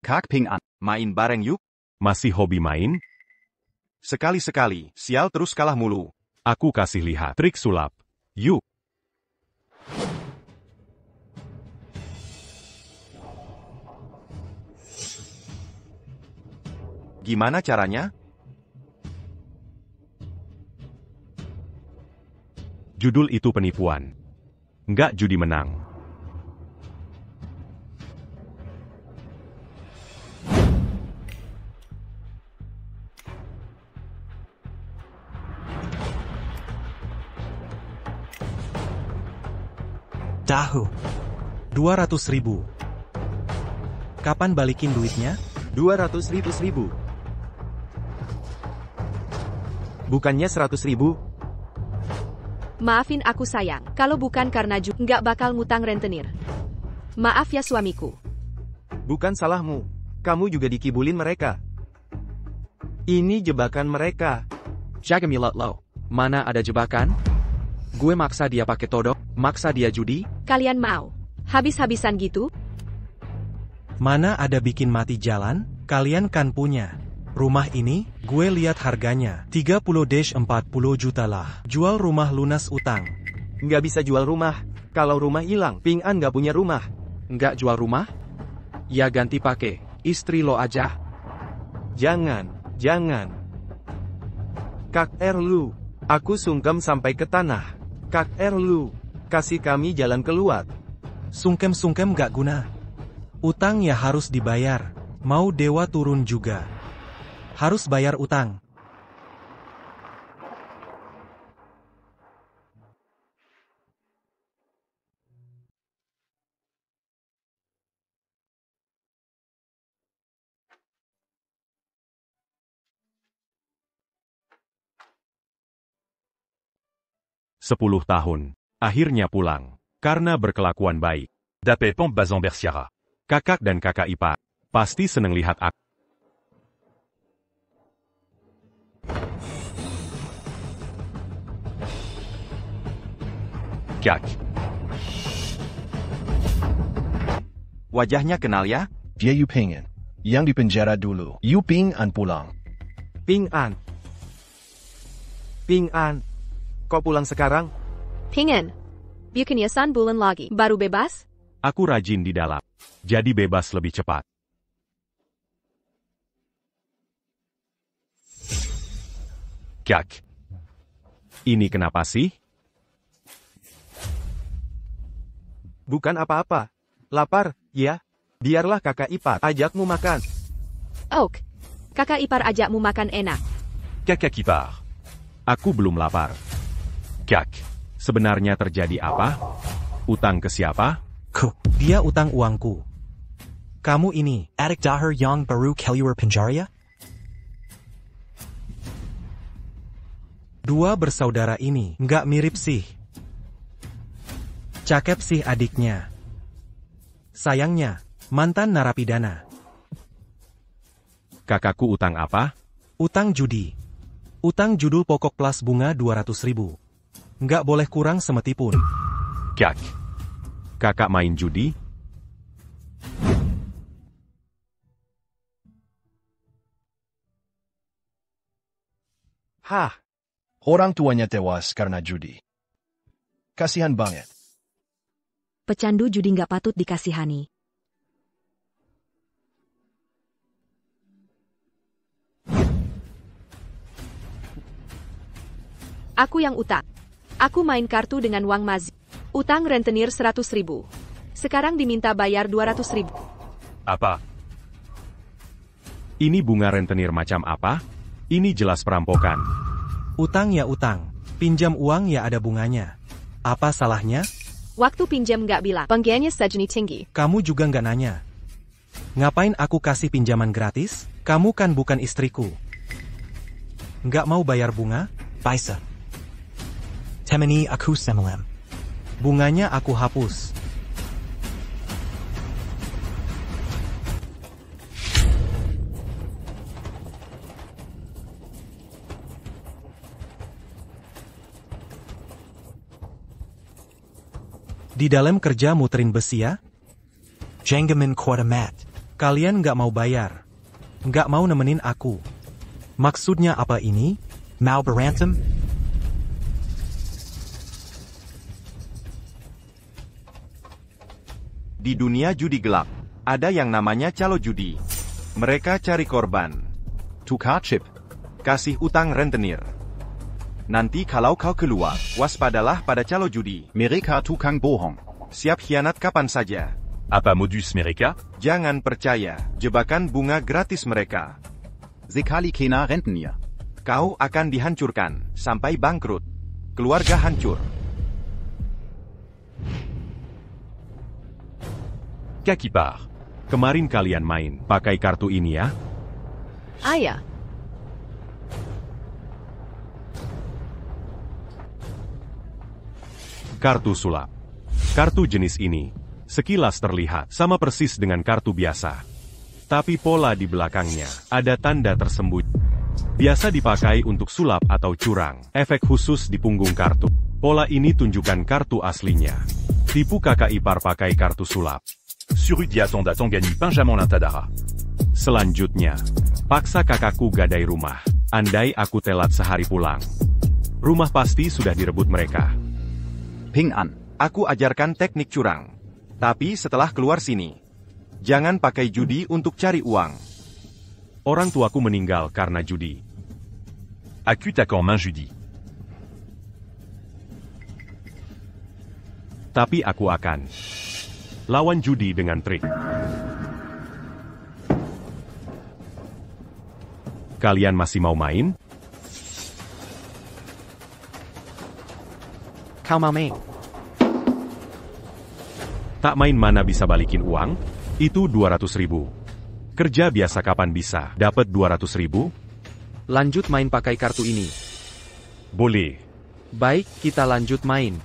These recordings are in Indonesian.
Kak Ping An, main bareng yuk. Masih hobi main? Sekali-sekali, sial terus kalah mulu. Aku kasih lihat trik sulap. Yuk. Gimana caranya? Judul itu penipuan. Nggak judi menang. Tahu. 200.000. Kapan balikin duitnya? 200.000. Bukannya 100.000? Maafin aku sayang, kalau bukan karena nggak bakal ngutang rentenir. Maaf ya suamiku. Bukan salahmu. Kamu juga dikibulin mereka. Ini jebakan mereka. Jaga milat lo. Mana ada jebakan? Gue maksa dia pakai todok, maksa dia judi. Kalian mau habis-habisan gitu? Mana ada bikin mati jalan? Kalian kan punya. Rumah ini, gue lihat harganya 30-40 juta lah. Jual rumah lunas utang. Nggak bisa jual rumah. Kalau rumah hilang, Ping An nggak punya rumah. Nggak jual rumah? Ya ganti pakai istri lo aja. Jangan. Kak Erlu, aku sungkem sampai ke tanah. Kak Erlu, kasih kami jalan keluar. Sungkem-sungkem gak guna. Utang ya harus dibayar. Mau dewa turun juga. Harus bayar utang. Sepuluh tahun. Akhirnya pulang. Karena berkelakuan baik. Dapat pembazon bersiara. Kakak dan kakak ipar. Pasti seneng lihat aku. Kak. Wajahnya kenal ya? Dia Yu Ping An. Yang dipenjara dulu. Yu Ping An pulang. Ping An. Kok pulang sekarang? Ping An. Bukannya bulan lagi baru bebas? Aku rajin di dalam. Jadi bebas lebih cepat. Kak. Ini kenapa sih? Bukan apa-apa. Lapar, ya? Biarlah kakak ipar ajakmu makan. Ok. Kakak ipar ajakmu makan enak. Kakak ipar. Aku belum lapar. Kak, sebenarnya terjadi apa? Utang ke siapa? Dia utang uangku. Kamu ini, adik dahar yang baru keluar penjara? Dua bersaudara ini nggak mirip sih. Cakep sih adiknya. Sayangnya, mantan narapidana. Kakakku utang apa? Utang judi. Utang judul pokok plus bunga 200.000. Nggak boleh kurang semeti pun. Kak. Kakak main judi? Hah. Orang tuanya tewas karena judi. Kasihan banget. Pecandu judi nggak patut dikasihani. Aku yang utang. Aku main kartu dengan uang mazi. Utang rentenir 100.000. Sekarang diminta bayar 200.000. Apa? Ini bunga rentenir macam apa? Ini jelas perampokan. Utang ya utang. Pinjam uang ya ada bunganya. Apa salahnya? Waktu pinjam nggak bilang, penggiannya sejenis tinggi. Kamu juga nggak nanya. Ngapain aku kasih pinjaman gratis? Kamu kan bukan istriku. Nggak mau bayar bunga? Paisa. Temeni aku semelem. Bunganya aku hapus. Di dalam kerja muterin besi ya? Jenggamin kuadamat. Kalian nggak mau bayar. Nggak mau nemenin aku. Maksudnya apa ini? Mau berantem? Di dunia judi gelap, ada yang namanya calo judi. Mereka cari korban. Tukar chip. Kasih utang rentenir. Nanti kalau kau keluar, waspadalah pada calo judi. Mereka tukang bohong. Siap khianat kapan saja. Apa modus mereka? Jangan percaya, jebakan bunga gratis mereka. Sekali kena rentenir. Kau akan dihancurkan, sampai bangkrut. Keluarga hancur. Kakipar. Kemarin kalian main, pakai kartu ini ya? Ayah. Kartu sulap. Kartu jenis ini, sekilas terlihat sama persis dengan kartu biasa. Tapi pola di belakangnya, ada tanda tersembunyi. Biasa dipakai untuk sulap atau curang, efek khusus di punggung kartu. Pola ini tunjukkan kartu aslinya. Tipu kakak ipar pakai kartu sulap. Surudi Atonda Tangani Benjamin Lintadara. Selanjutnya, paksa kakakku gadai rumah. Andai aku telat sehari pulang. Rumah pasti sudah direbut mereka. Ping an. Aku ajarkan teknik curang. Tapi setelah keluar sini, jangan pakai judi untuk cari uang. Orang tuaku meninggal karena judi. Acutacan main judi. Tapi aku akan lawan judi dengan trik. Kalian masih mau main? Kau mau main? Tak main mana bisa balikin uang? Itu 200.000. Kerja biasa kapan bisa dapat 200.000? Lanjut main pakai kartu ini. Boleh. Baik, kita lanjut main.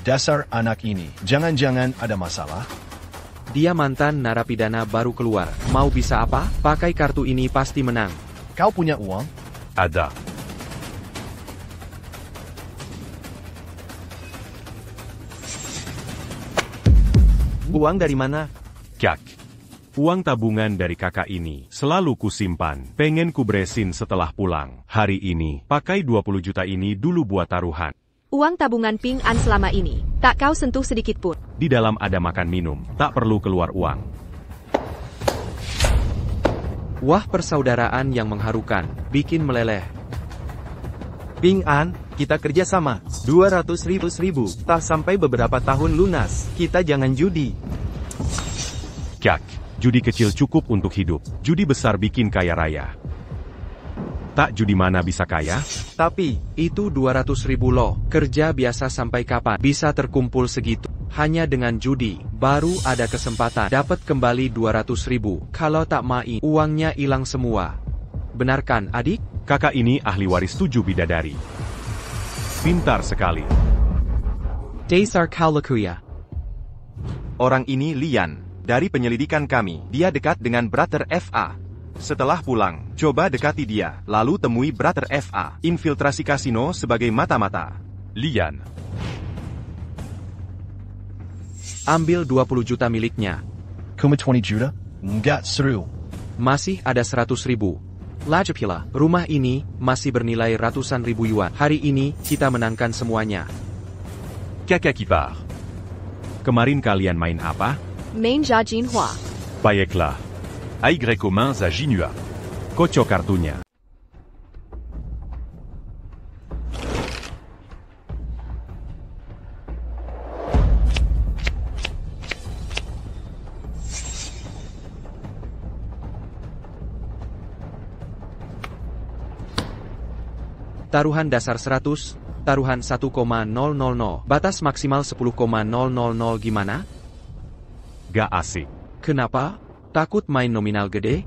Dasar anak ini. Jangan-jangan ada masalah? Dia mantan narapidana baru keluar. Mau bisa apa? Pakai kartu ini pasti menang. Kau punya uang? Ada. Uang dari mana? Kak. Uang tabungan dari kakak ini selalu kusimpan. Pengen kubresin setelah pulang. Hari ini, pakai 20 juta ini dulu buat taruhan. Uang tabungan Ping An selama ini, tak kau sentuh sedikit pun. Di dalam ada makan minum, tak perlu keluar uang. Wah, persaudaraan yang mengharukan, bikin meleleh. Ping An, kita kerja sama. 200.000, tak sampai beberapa tahun lunas. Kita jangan judi. Kak, judi kecil cukup untuk hidup. Judi besar bikin kaya raya. Tak judi mana bisa kaya? Tapi, itu 200.000 loh. Kerja biasa sampai kapan bisa terkumpul segitu? Hanya dengan judi, baru ada kesempatan dapat kembali 200.000. Kalau tak main, uangnya hilang semua. Benarkan, adik? Kakak ini ahli waris 7 bidadari. Pintar sekali. Dasar kau lakuya. Orang ini Lian, dari penyelidikan kami. Dia dekat dengan Brother FA. Setelah pulang, coba dekati dia, lalu temui Brother FA. Infiltrasi kasino sebagai mata-mata. Lian. Ambil 20 juta miliknya. Cuma 20 juta? Nggak seru. Masih ada 100.000. Lajapila, rumah ini masih bernilai ratusan ribu yuan. Hari ini, kita menangkan semuanya. Kakakipar. Kemarin kalian main apa? Main Jia Jinhua. Baiklah. Aigre commun à Jinua. Kocok kartunya. Taruhan dasar 100, taruhan 1,000, batas maksimal 10,000 gimana? Gak asik. Kenapa? Takut main nominal gede?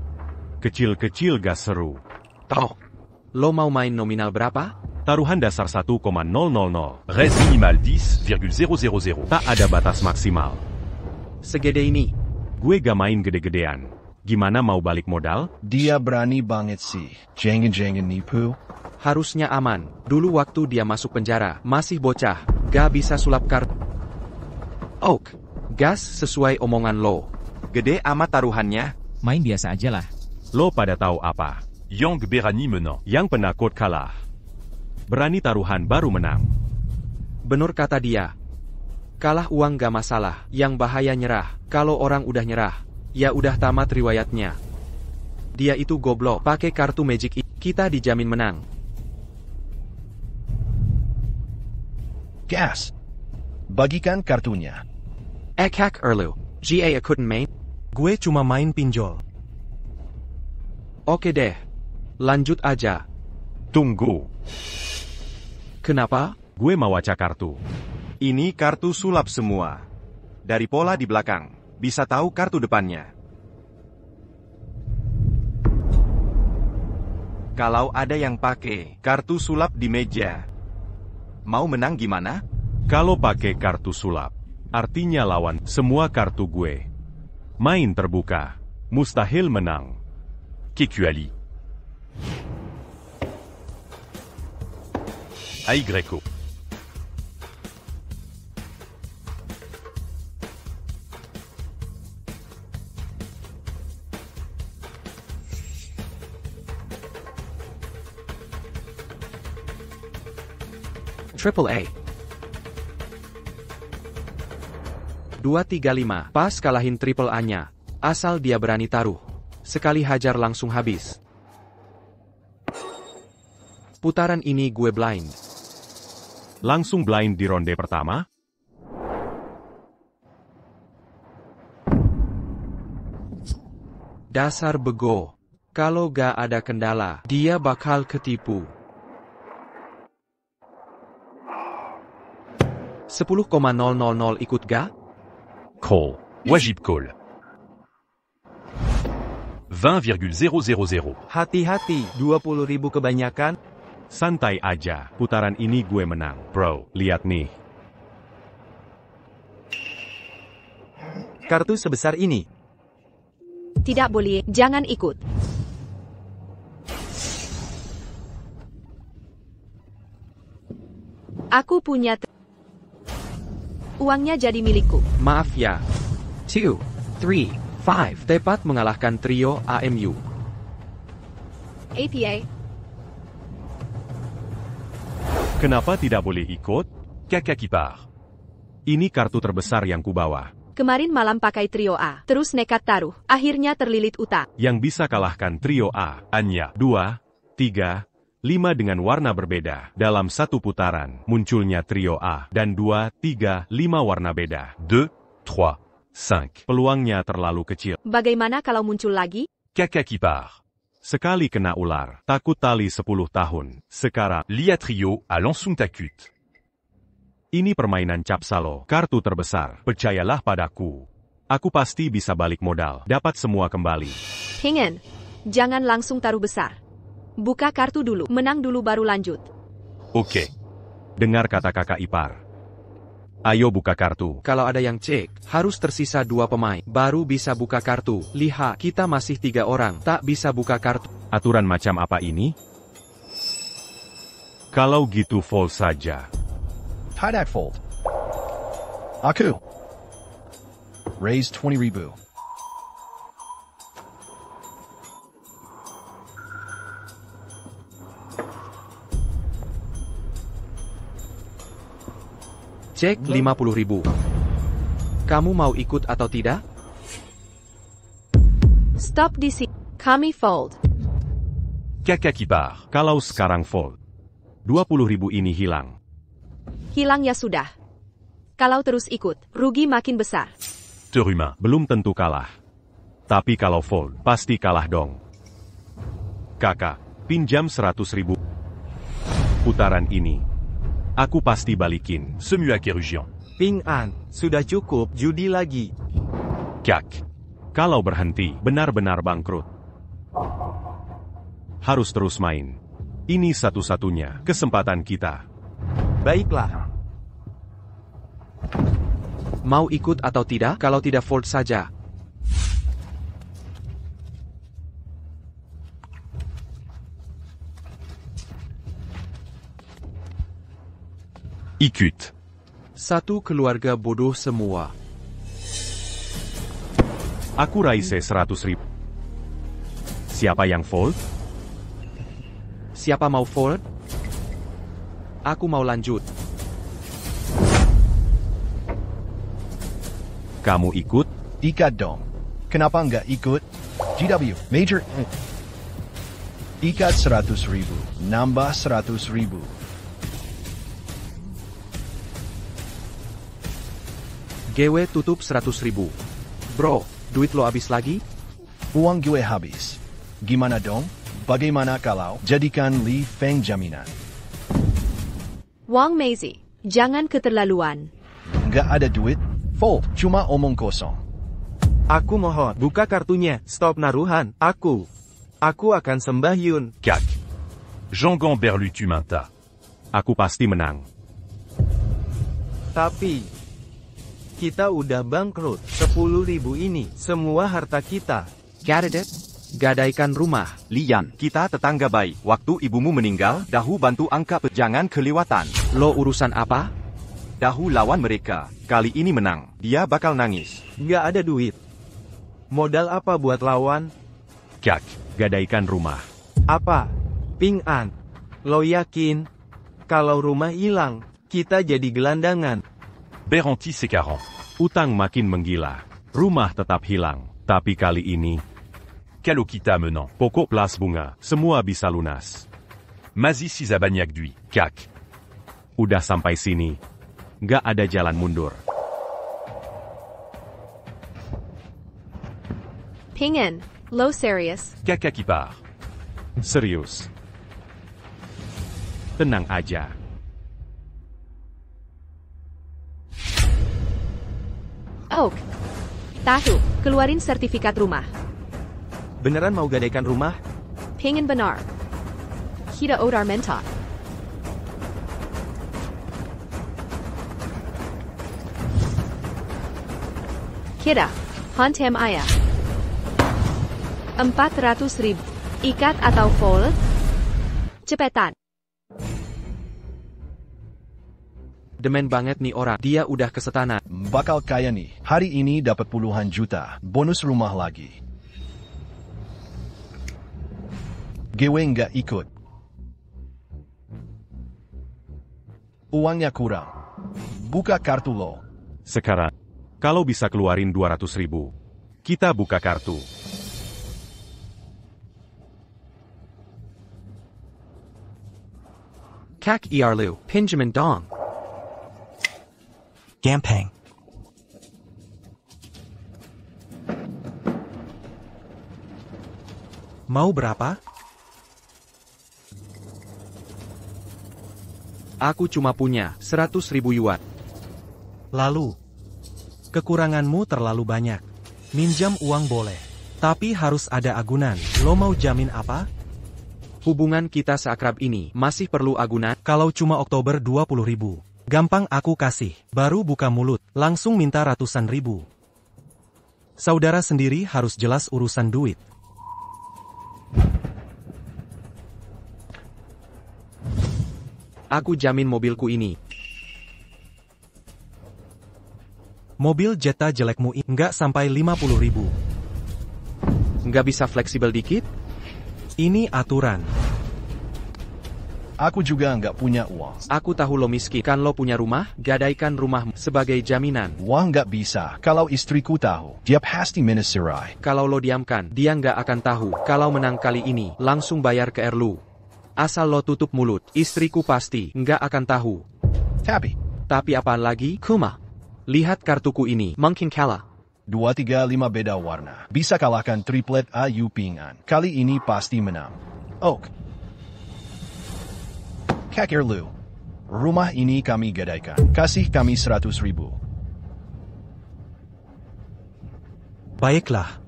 Kecil-kecil gak seru. Tahu. Lo mau main nominal berapa? Taruhan dasar 1,000. Res minimal 10,000. Tak ada batas maksimal. Segede ini. Gue gak main gede-gedean. Gimana mau balik modal? Dia berani banget sih. Jangan-jangan nipu. Harusnya aman. Dulu waktu dia masuk penjara, masih bocah, gak bisa sulap kartu. Oak. Gas sesuai omongan lo. Gede amat taruhannya. Main biasa aja lah. Lo pada tahu apa? Yang Berani menang. Yang penakut kalah. Berani taruhan baru menang. Bener kata dia. Kalah uang gak masalah, yang bahaya nyerah. Kalau orang udah nyerah, ya udah tamat riwayatnya. Dia itu goblok, pakai kartu magic kita dijamin menang. Gas. Bagikan kartunya. Hack Erlu. GA couldn't main. Gue cuma main pinjol. Oke deh. Lanjut aja. Tunggu. Kenapa? Gue mau acak kartu. Ini kartu sulap semua. Dari pola di belakang, bisa tahu kartu depannya. Kalau ada yang pakai kartu sulap di meja, mau menang gimana? Kalau pakai kartu sulap, artinya lawan semua kartu gue. Main terbuka, mustahil menang. Kekuali. Aigreco. Triple A. 235. Pas kalahin triple A-nya. Asal dia berani taruh. Sekali hajar langsung habis. Putaran ini gue blind. Langsung blind di ronde pertama? Dasar bego. Kalau gak ada kendala, dia bakal ketipu. 10,000 ikut gak? Call. Wajib call. 20,000. Hati-hati, 20.000 kebanyakan. Santai aja, putaran ini gue menang. Bro, lihat nih. Kartu sebesar ini. Tidak boleh, jangan ikut. Aku punya uangnya jadi milikku. Maaf ya. 2, 3, 5. Tepat mengalahkan trio AMU. APA. Kenapa tidak boleh ikut? Caca qui part. Ini kartu terbesar yang kubawa. Kemarin malam pakai trio A, terus nekat taruh, akhirnya terlilit utang. Yang bisa kalahkan trio A, Anya. 2, 3, 5 dengan warna berbeda. Dalam satu putaran, munculnya trio A, dan 2, 3, 5 warna beda. 2, 3, 5. Peluangnya terlalu kecil. Bagaimana kalau muncul lagi? Caca qui part. Sekali kena ular, takut tali 10 tahun. Sekarang, Lia trio à langsung takut. ini permainan Capsalo, kartu terbesar. Percayalah padaku. Aku pasti bisa balik modal, dapat semua kembali. Hingen, jangan langsung taruh besar. Buka kartu dulu, menang dulu baru lanjut. Oke. Dengar kata kakak ipar. Ayo buka kartu. Kalau ada yang cek, harus tersisa 2 pemain. Baru bisa buka kartu. Lihat, kita masih 3 orang. Tak bisa buka kartu. Aturan macam apa ini? Kalau gitu fold saja. Tidak fold. Aku. Raise 20,000. Cek 50.000. Kamu mau ikut atau tidak? Stop di sini. Kami fold. Caca qui part. Kalau sekarang fold, 20.000 ini hilang. Hilang ya sudah. Kalau terus ikut, rugi makin besar. Teruma. Belum tentu kalah. Tapi kalau fold, pasti kalah dong. Kakak, pinjam 100.000. Putaran ini, aku pasti balikin. Semuak Erugian. Ping An, sudah cukup judi lagi. Kak, kalau berhenti, benar-benar bangkrut. Harus terus main. Ini satu-satunya kesempatan kita. Baiklah. Mau ikut atau tidak? Kalau tidak fold saja. Ikut. Satu keluarga bodoh semua. Aku raise 100.000. Siapa yang fold? Siapa mau fold? Aku mau lanjut. Kamu ikut? Ikat dong. Kenapa nggak ikut? GW, Major. Ikat 100.000. Nambah 100.000. GW tutup 100.000. Bro, duit lo habis lagi? Uang gue habis. Gimana dong? Bagaimana kalau jadikan Li Feng jaminan? Wang Meizi, jangan keterlaluan. Nggak ada duit? Fold, cuma omong kosong. Aku mohon, buka kartunya. Stop naruhan. Aku akan sembahyun. CAC. Jean-Gon Berlu tu Minta. Aku pasti menang. Tapi kita udah bangkrut. 10.000 ini semua harta kita. Got it? Gadaikan rumah. Lian, kita tetangga baik. Waktu ibumu meninggal, Dahu bantu angkat. Jangan kelewatan. Lo urusan apa? Dahu lawan mereka. Kali ini menang. Dia bakal nangis. Nggak ada duit. Modal apa buat lawan? CAC. Gadaikan rumah. Apa? Ping An. Lo yakin? Kalau rumah hilang, kita jadi gelandangan. Berenti c'est 40. Utang makin menggila. Rumah tetap hilang. Tapi kali ini, Kalokita menant. pokok plus bunga, semua bisa lunas. Mazi Sizabagnac Dui. CAC. Udah sampai sini. Nggak ada jalan mundur. Pingen, low serious. Caca qui part. Serius. Tenang aja. Oak. Tahu, keluarin sertifikat rumah. Beneran mau gadaikan rumah? Pingen benar. Kita odar mentok. Kita, hantem ayah. 400.000. Ikat atau fold? Cepetan. Demen banget nih orang. Dia udah kesetana. Bakal kaya nih. Hari ini dapat puluhan juta. Bonus rumah lagi. Gue nggak ikut. Uangnya kurang. Buka kartu lo. Sekarang, kalau bisa keluarin 200.000, kita buka kartu. Kak Iarlu, Pinjamin Dong. Gampang. Mau berapa? Aku cuma punya 100.000 yuan. Lalu, kekuranganmu terlalu banyak. Minjam uang boleh, tapi harus ada agunan. Lo mau jamin apa? Hubungan kita seakrab ini masih perlu agunan. Kalau cuma Oktober 20.000, gampang aku kasih. Baru buka mulut, langsung minta ratusan ribu. Saudara sendiri harus jelas urusan duit. Aku jamin mobilku ini. Mobil Jetta jelekmu ini nggak sampai 50.000. Nggak bisa fleksibel dikit? Ini aturan. Aku juga nggak punya uang. Aku tahu lo miskin. Kan lo punya rumah? Gadaikan rumahmu sebagai jaminan. Uang nggak bisa. Kalau istriku tahu, dia pasti mencerai. Kalau lo diamkan, dia nggak akan tahu. Kalau menang kali ini, langsung bayar ke Erlu. Asal lo tutup mulut, istriku pasti nggak akan tahu. Tapi apaan lagi? Kuma. Lihat kartuku ini, mungkin kalah. 2, 3, 5 beda warna. Bisa kalahkan triplet Ayu Pingan. Kali ini pasti menang. Oak. Kak Erlu. Rumah ini kami gadaikan. Kasih kami 100.000. Baiklah.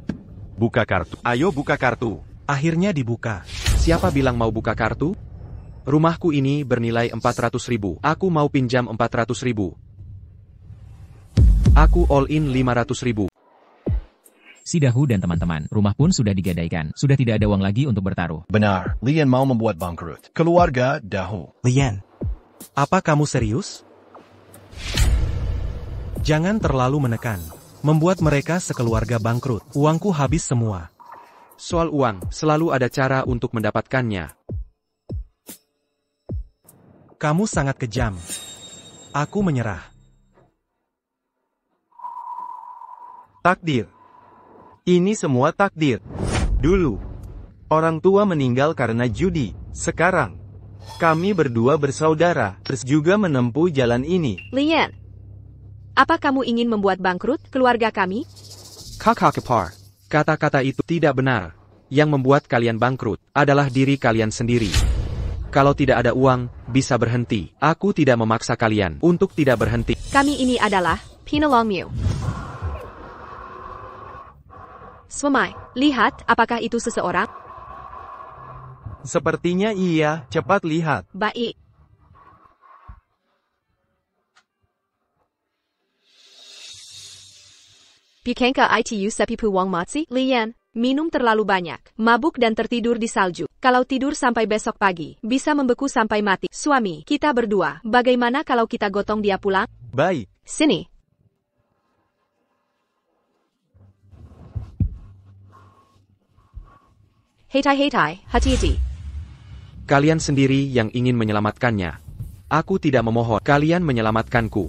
Buka kartu. Ayo buka kartu. Akhirnya dibuka. Siapa bilang mau buka kartu? Rumahku ini bernilai 400.000. Aku mau pinjam 400.000. Aku all in 500.000. Si Dahu dan teman-teman, rumah pun sudah digadaikan. Sudah tidak ada uang lagi untuk bertaruh. Benar, Lian mau membuat bangkrut. Keluarga Dahu. Lian, apa kamu serius? Jangan terlalu menekan. Membuat mereka sekeluarga bangkrut. Uangku habis semua. Soal uang, selalu ada cara untuk mendapatkannya. Kamu sangat kejam. Aku menyerah. Takdir. Ini semua takdir. Dulu, orang tua meninggal karena judi. Sekarang, kami berdua bersaudara, terus juga menempuh jalan ini. Lian, apa kamu ingin membuat bangkrut keluarga kami? Kakak kepar. Kata-kata itu tidak benar. Yang membuat kalian bangkrut adalah diri kalian sendiri. Kalau tidak ada uang, bisa berhenti. Aku tidak memaksa kalian untuk tidak berhenti. Kami ini adalah Pinolongmu. Swamai, lihat apakah itu seseorang? Sepertinya iya, cepat lihat. Baik. Bukankah itu sepipu Wang Matsi? Lian, minum terlalu banyak, mabuk dan tertidur di salju. Kalau tidur sampai besok pagi, bisa membeku sampai mati. Suami, kita berdua, bagaimana kalau kita gotong dia pulang? Baik. Sini. Hetai, hati-hati. Kalian sendiri yang ingin menyelamatkannya. Aku tidak memohon kalian menyelamatkanku.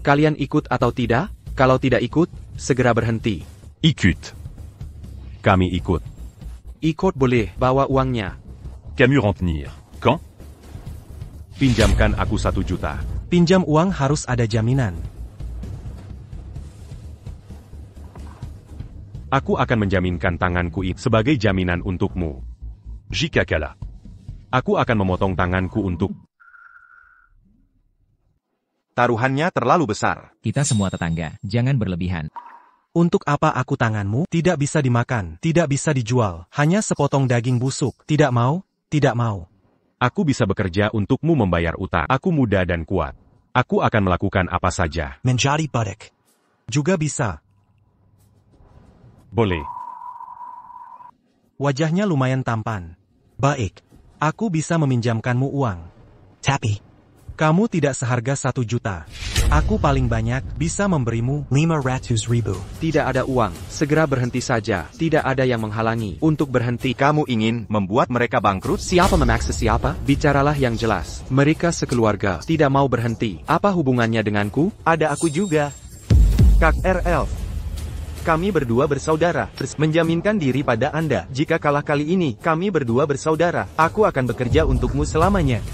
Kalian ikut atau tidak? Kalau tidak ikut, segera berhenti. Ikut. Kami ikut. Ikut boleh, bawa uangnya. Camus rentenir. Quand? Pinjamkan aku 1 juta. Pinjam uang harus ada jaminan. Aku akan menjaminkan tanganku itu sebagai jaminan untukmu. Jika kala. Aku akan memotong tanganku untuk... Taruhannya terlalu besar. Kita semua tetangga, jangan berlebihan. Untuk apa aku tanganmu? Tidak bisa dimakan, tidak bisa dijual. Hanya sepotong daging busuk. Tidak mau, tidak mau. Aku bisa bekerja untukmu membayar utang. Aku muda dan kuat. Aku akan melakukan apa saja. Menjadi budak. Juga bisa. Boleh. Wajahnya lumayan tampan. Baik. Aku bisa meminjamkanmu uang. Tapi, kamu tidak seharga 1 juta. Aku paling banyak bisa memberimu 500.000. Tidak ada uang, segera berhenti saja. Tidak ada yang menghalangi untuk berhenti. Kamu ingin membuat mereka bangkrut? Siapa memaksa siapa? Bicaralah yang jelas. Mereka sekeluarga tidak mau berhenti. Apa hubungannya denganku? Ada aku juga. Kak RL. Kami berdua bersaudara, terus menjaminkan diri pada Anda. Jika kalah kali ini, kami berdua bersaudara. Aku akan bekerja untukmu selamanya.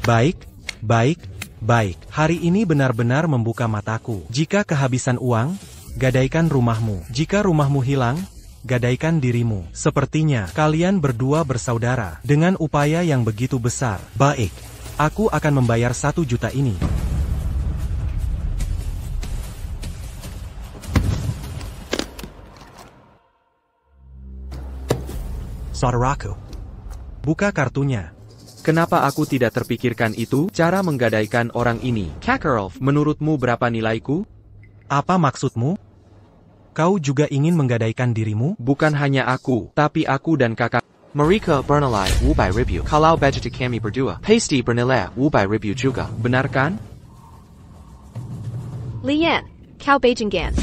Baik, baik, baik. Hari ini benar-benar membuka mataku. Jika kehabisan uang, gadaikan rumahmu. Jika rumahmu hilang, gadaikan dirimu. Sepertinya, kalian berdua bersaudara. Dengan upaya yang begitu besar. Baik, aku akan membayar 1 juta ini. Saudaraku. Buka kartunya. Kenapa aku tidak terpikirkan itu? Cara menggadaikan orang ini. Kakarov, menurutmu berapa nilaiku? Apa maksudmu? Kau juga ingin menggadaikan dirimu? Bukan hanya aku, tapi aku dan kakak. Mereka bernilai 500.000. Kalau budget kami berdua, pasti bernilai 500.000 juga. Benar kan? Lian, kau Beijinggan.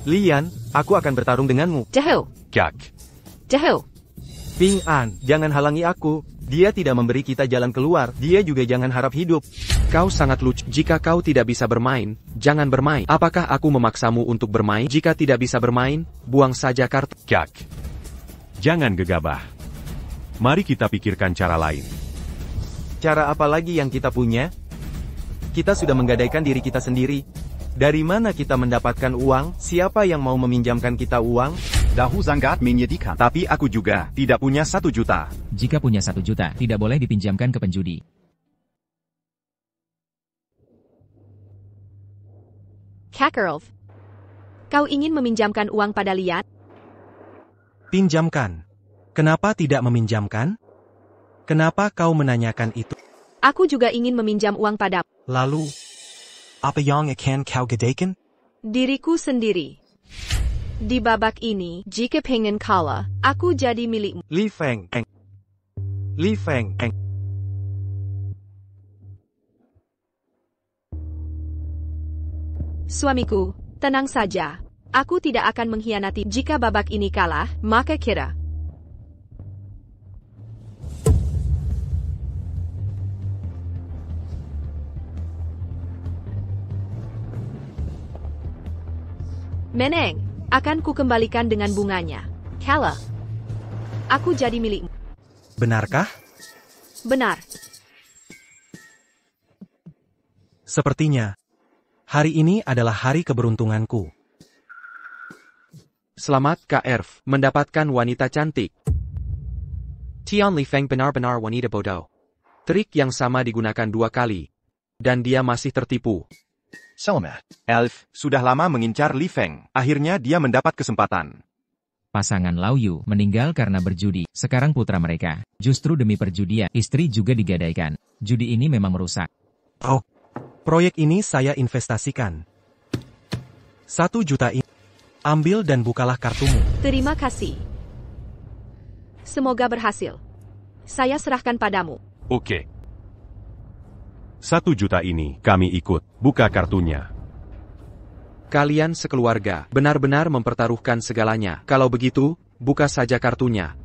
Lian, aku akan bertarung denganmu. Dahu, Kak. Dahu. Ping An, jangan halangi aku. Dia tidak memberi kita jalan keluar. Dia juga jangan harap hidup. Kau sangat lucu. Jika kau tidak bisa bermain, jangan bermain. Apakah aku memaksamu untuk bermain? Jika tidak bisa bermain, buang saja kartu. Kak. Jangan gegabah. Mari kita pikirkan cara lain. Cara apa lagi yang kita punya? Kita sudah menggadaikan diri kita sendiri. Dari mana kita mendapatkan uang? Siapa yang mau meminjamkan kita uang? Dahu Zanggat menyedihkan. Tapi aku juga tidak punya 1 juta. Jika punya 1 juta, tidak boleh dipinjamkan ke penjudi. Kakarov. Kau ingin meminjamkan uang pada Lian? Pinjamkan. Kenapa tidak meminjamkan? Kenapa kau menanyakan itu? Aku juga ingin meminjam uang padamu. Lalu, apa yang akan kau gadaikan? Diriku sendiri. Di babak ini, jika pengen kalah, aku jadi milikmu. Li Feng Eng. Li Feng Eng. Suamiku, tenang saja. Aku tidak akan mengkhianati. Jika babak ini kalah, maka kira. Meneng, akan ku kembalikan dengan bunganya. Kalah. Aku jadi milikmu. Benarkah? Benar. Sepertinya, hari ini adalah hari keberuntunganku. Selamat Kak Erv, mendapatkan wanita cantik. Tian Li Feng benar-benar wanita bodoh. Trik yang sama digunakan 2 kali. Dan dia masih tertipu. Selamat. Elf sudah lama mengincar Li Feng. Akhirnya dia mendapat kesempatan. Pasangan Lao Yu meninggal karena berjudi. Sekarang putra mereka, justru demi perjudian, istri juga digadaikan. Judi ini memang merusak. Oh, proyek ini saya investasikan. 1 juta ini. Ambil dan bukalah kartumu. Terima kasih. Semoga berhasil. Saya serahkan padamu. Ok. 1 juta ini, kami ikut. Buka kartunya. Kalian sekeluarga benar-benar mempertaruhkan segalanya. Kalau begitu, buka saja kartunya.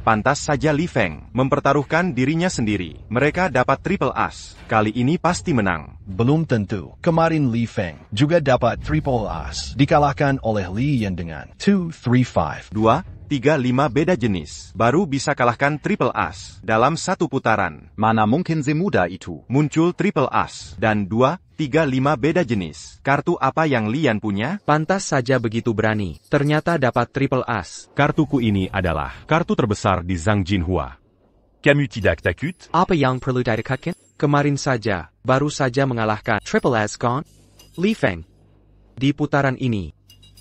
Pantas saja Li Feng mempertaruhkan dirinya sendiri. Mereka dapat triple as. Kali ini pasti menang. Belum tentu. Kemarin Li Feng juga dapat triple as. Dikalahkan oleh Li Yan dengan 2-3-5. 2, 3, 5 beda jenis. Baru bisa kalahkan triple as dalam 1 putaran. Mana mungkin semudah itu? Muncul triple as. Dan 2, 3, 5 beda jenis. Kartu apa yang Lian punya? Pantas saja begitu berani. Ternyata dapat triple as. Kartuku ini adalah kartu terbesar di Zhang Jinhua. Camus tidak takut? Apa yang perlu didekatkan? Kemarin saja, baru saja mengalahkan triple as gone. Li Feng. Di putaran ini,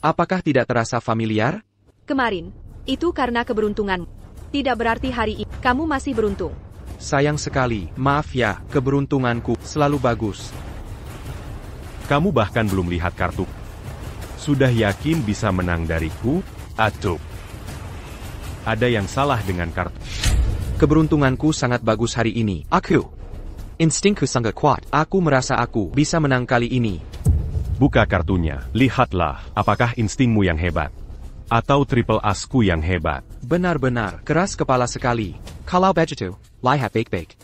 apakah tidak terasa familiar? Kemarin, itu karena keberuntunganmu. Tidak berarti hari ini kamu masih beruntung. Sayang sekali, maaf ya, keberuntunganku selalu bagus. Kamu bahkan belum lihat kartu. Sudah yakin bisa menang dariku? Atau Ada yang salah dengan kartu. Keberuntunganku sangat bagus hari ini. Instingku sangat kuat. Aku merasa aku bisa menang kali ini. Buka kartunya. Lihatlah, apakah instingmu yang hebat? Atau triple asku yang hebat? Benar-benar keras kepala sekali. Kalau begitu, lihat baik-baik.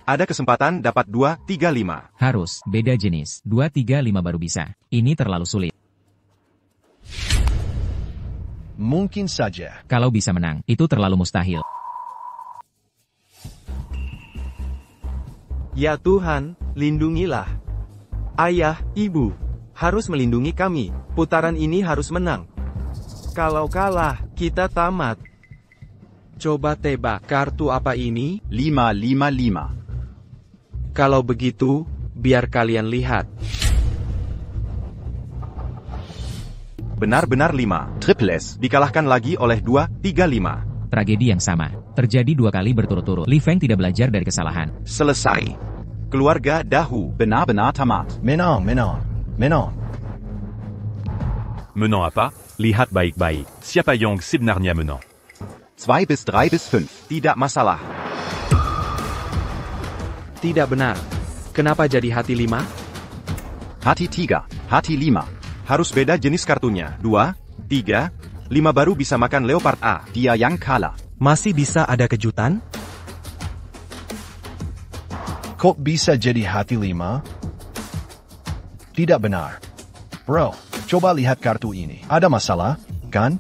Ada kesempatan dapat 2, 3, 5. Harus, beda jenis. 2, 3, 5 baru bisa. Ini terlalu sulit. Mungkin saja. Kalau bisa menang, itu terlalu mustahil. Ya Tuhan, lindungilah. Ayah, ibu, harus melindungi kami. Putaran ini harus menang. Kalau kalah, kita tamat. Coba tebak, kartu apa ini? 555. Kalau begitu, biar kalian lihat. Benar-benar 5. Triple S. Dikalahkan lagi oleh 2, 3, 5. Tragedi yang sama. Terjadi 2 kali berturut-turut. Li Feng tidak belajar dari kesalahan. Selesai. Keluarga Dahu. Benar-benar tamat. Menang. Menant apa? Lihat baik-baik. Siapa yang sebenarnya menang? 2 bis 3 bis 5. Tidak masalah. Tidak benar. Kenapa jadi hati 5? Hati 3, hati 5. Harus beda jenis kartunya. 2, 3, 5 baru bisa makan Leopard A. Dia yang kalah. Masih bisa ada kejutan? Kok bisa jadi hati 5? Tidak benar. Bro, coba lihat kartu ini. Ada masalah, kan?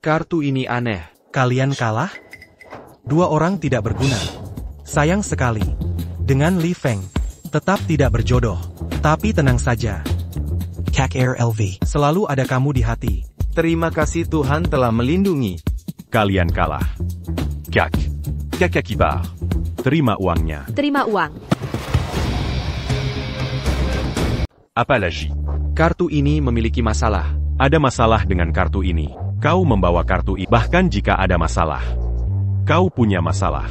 Kartu ini aneh. Kalian kalah? 2 orang tidak berguna. Sayang sekali. Dengan Li Feng, tetap tidak berjodoh. Tapi tenang saja. Kak RLV. Selalu ada kamu di hati. Terima kasih Tuhan telah melindungi. Kalian kalah. Kakak kibar. Terima uangnya. Terima uang. Apa lagi? Kartu ini memiliki masalah. Ada masalah dengan kartu ini. Kau membawa kartu ini. Bahkan jika ada masalah. Kau punya masalah.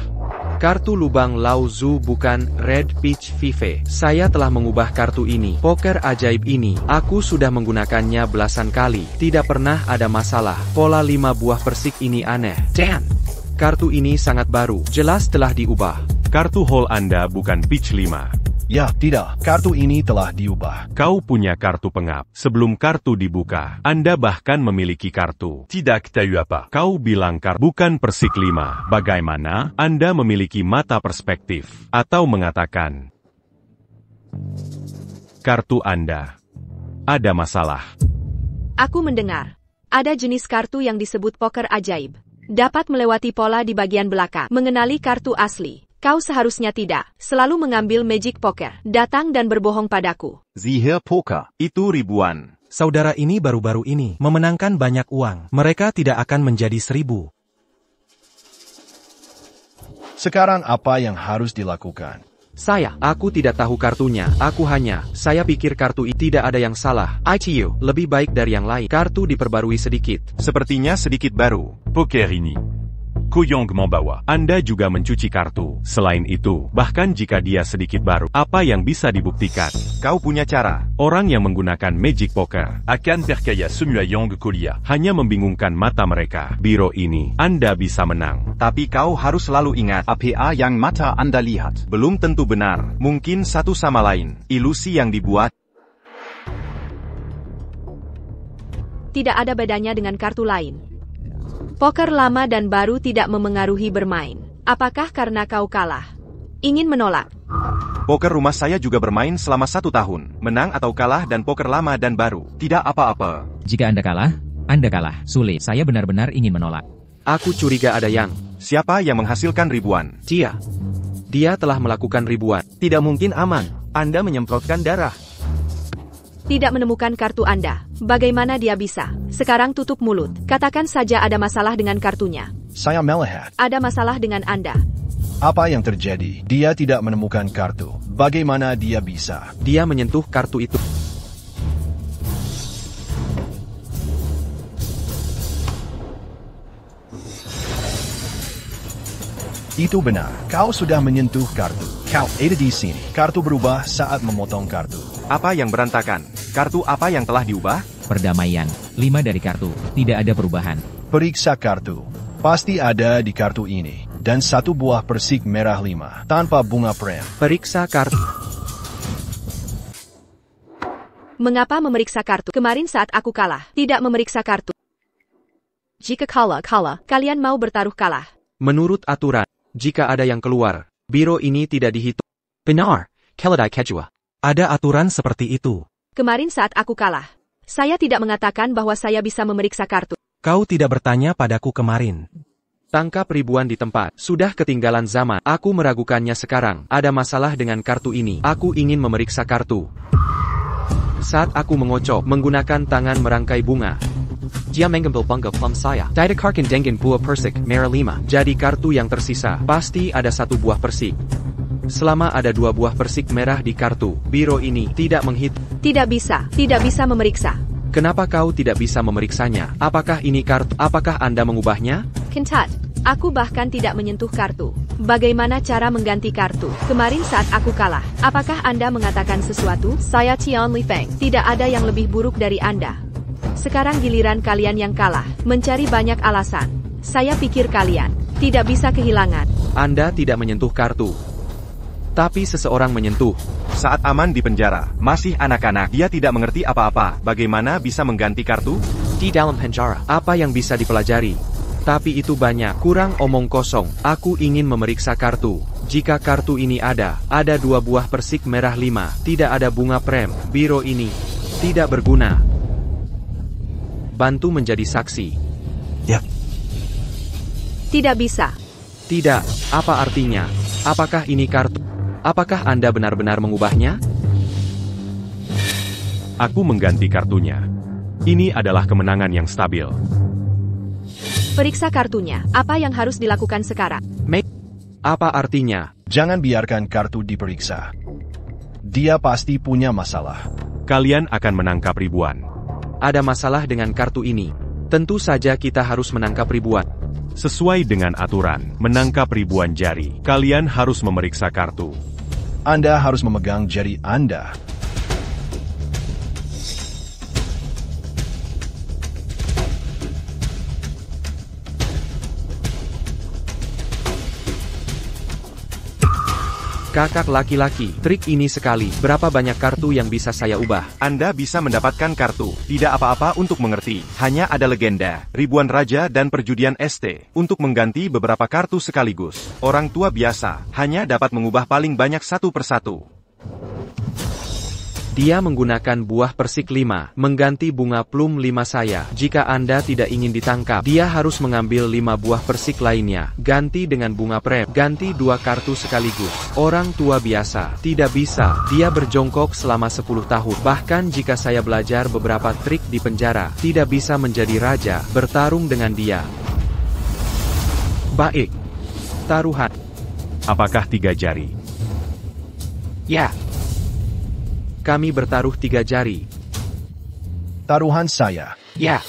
Kartu lubang Lao Zu bukan Red Peach Vive. Saya telah mengubah kartu ini. Poker ajaib ini, aku sudah menggunakannya belasan kali. Tidak pernah ada masalah. Pola 5 buah persik ini aneh. Dan kartu ini sangat baru. Jelas telah diubah. Kartu hole Anda bukan Peach 5. Ya, tidak. Kartu ini telah diubah. Kau punya kartu pengap. Sebelum kartu dibuka, Anda bahkan memiliki kartu. Tidak tahu apa. Kau bilang bukan persik 5. Bagaimana? Anda memiliki mata perspektif. Atau mengatakan, kartu Anda ada masalah. Aku mendengar. Ada jenis kartu yang disebut poker ajaib. Dapat melewati pola di bagian belakang. Mengenali kartu asli. Kau seharusnya tidak selalu mengambil magic poker, datang dan berbohong padaku. Zihir Poker, itu ribuan. Saudara ini baru-baru ini memenangkan banyak uang. Mereka tidak akan menjadi 1000. Sekarang apa yang harus dilakukan? Aku tidak tahu kartunya. Saya pikir kartu ini tidak ada yang salah. ITU, lebih baik dari yang lain. Kartu diperbarui sedikit. Sepertinya sedikit baru. Poker ini. Kuyong membawa. Anda juga mencuci kartu. Selain itu, bahkan jika dia sedikit baru, apa yang bisa dibuktikan? Kau punya cara. Orang yang menggunakan magic poker Akan perkaya semua yang kuliah. hanya membingungkan mata mereka. Biro ini, Anda bisa menang. Tapi kau harus selalu ingat, APA yang mata Anda lihat. belum tentu benar. Mungkin satu sama lain. Ilusi yang dibuat. Tidak ada bedanya dengan kartu lain. Poker lama dan baru tidak memengaruhi bermain. Apakah karena kau kalah? Ingin menolak? Poker rumah saya juga bermain selama 1 tahun. Menang atau kalah dan poker lama dan baru. Tidak apa-apa. Jika Anda kalah. Sulit. Saya benar-benar ingin menolak. Aku curiga ada yang. Siapa yang menghasilkan ribuan? Dia telah melakukan ribuan. Tidak mungkin aman. Anda menyemprotkan darah. Tidak menemukan kartu Anda. Bagaimana dia bisa? Sekarang tutup mulut. Katakan saja ada masalah dengan kartunya. Saya melihat. Ada masalah dengan Anda. Apa yang terjadi? Dia tidak menemukan kartu. Bagaimana dia bisa? Dia menyentuh kartu itu. Itu benar. Kau sudah menyentuh kartu. Kau ada di sini. Kartu berubah saat memotong kartu. Apa yang berantakan? Kartu apa yang telah diubah? Perdamaian. 5 dari kartu. Tidak ada perubahan. Periksa kartu. Pasti ada di kartu ini. Dan 1 buah persik merah 5. Tanpa bunga prem. Periksa kartu. Mengapa memeriksa kartu? Kemarin saat aku kalah, tidak memeriksa kartu. Jika kalah, kalian mau bertaruh kalah. Menurut aturan, jika ada yang keluar, biro ini tidak dihitung. Benar. Keledai kejua. Ada aturan seperti itu. Kemarin saat aku kalah, saya tidak mengatakan bahwa saya bisa memeriksa kartu. Kau tidak bertanya padaku kemarin. Tangkap ribuan di tempat. Sudah ketinggalan zaman. Aku meragukannya sekarang. Ada masalah dengan kartu ini. Aku ingin memeriksa kartu. Saat aku mengocok, menggunakan tangan merangkai bunga. Dia mengambil bunga plum saya. Didekarkan dengan buah persik merah 5. Jadi kartu yang tersisa, pasti ada 1 buah persik. Selama ada 2 buah persik merah di kartu, biro ini tidak menghitung. Tidak bisa memeriksa. Kenapa kau tidak bisa memeriksanya? Apakah ini kartu? Apakah Anda mengubahnya? Kentat, aku bahkan tidak menyentuh kartu. Bagaimana cara mengganti kartu? Kemarin saat aku kalah, apakah Anda mengatakan sesuatu? Saya Tian Li Feng. Tidak ada yang lebih buruk dari Anda. Sekarang giliran kalian yang kalah, mencari banyak alasan. Saya pikir kalian tidak bisa kehilangan. Anda tidak menyentuh kartu. Tapi seseorang menyentuh. Saat aman di penjara, masih anak-anak, dia tidak mengerti apa-apa. Bagaimana bisa mengganti kartu? Di dalam penjara, apa yang bisa dipelajari? Tapi itu banyak, kurang omong kosong. Aku ingin memeriksa kartu. Jika kartu ini ada 2 buah persik merah 5, tidak ada bunga prem, biro ini tidak berguna. Bantu menjadi saksi. Ya. Tidak bisa. Tidak, apa artinya? Apakah ini kartu? Apakah Anda benar-benar mengubahnya? Aku mengganti kartunya. Ini adalah kemenangan yang stabil. Periksa kartunya. Apa yang harus dilakukan sekarang? Apa artinya? Jangan biarkan kartu diperiksa. Dia pasti punya masalah. Kalian akan menangkap ribuan. Ada masalah dengan kartu ini. Tentu saja kita harus menangkap ribuan. Sesuai dengan aturan, menangkap ribuan jari, kalian harus memeriksa kartu. Anda harus memegang jari Anda. Kakak laki-laki, trik ini sekali. Berapa banyak kartu yang bisa saya ubah? Anda bisa mendapatkan kartu. Tidak apa-apa untuk mengerti. Hanya ada legenda, ribuan raja dan perjudian ST. Untuk mengganti beberapa kartu sekaligus. Orang tua biasa hanya dapat mengubah paling banyak satu persatu. Dia menggunakan buah persik 5, mengganti bunga plum 5 saya. Jika Anda tidak ingin ditangkap, dia harus mengambil 5 buah persik lainnya. Ganti dengan bunga prem, ganti 2 kartu sekaligus. Orang tua biasa, tidak bisa. Dia berjongkok selama 10 tahun. Bahkan jika saya belajar beberapa trik di penjara, tidak bisa menjadi raja, bertarung dengan dia. Baik. Taruhan. Apakah 3 jari? Ya. Kami bertaruh 3 jari. Taruhan saya. Ya.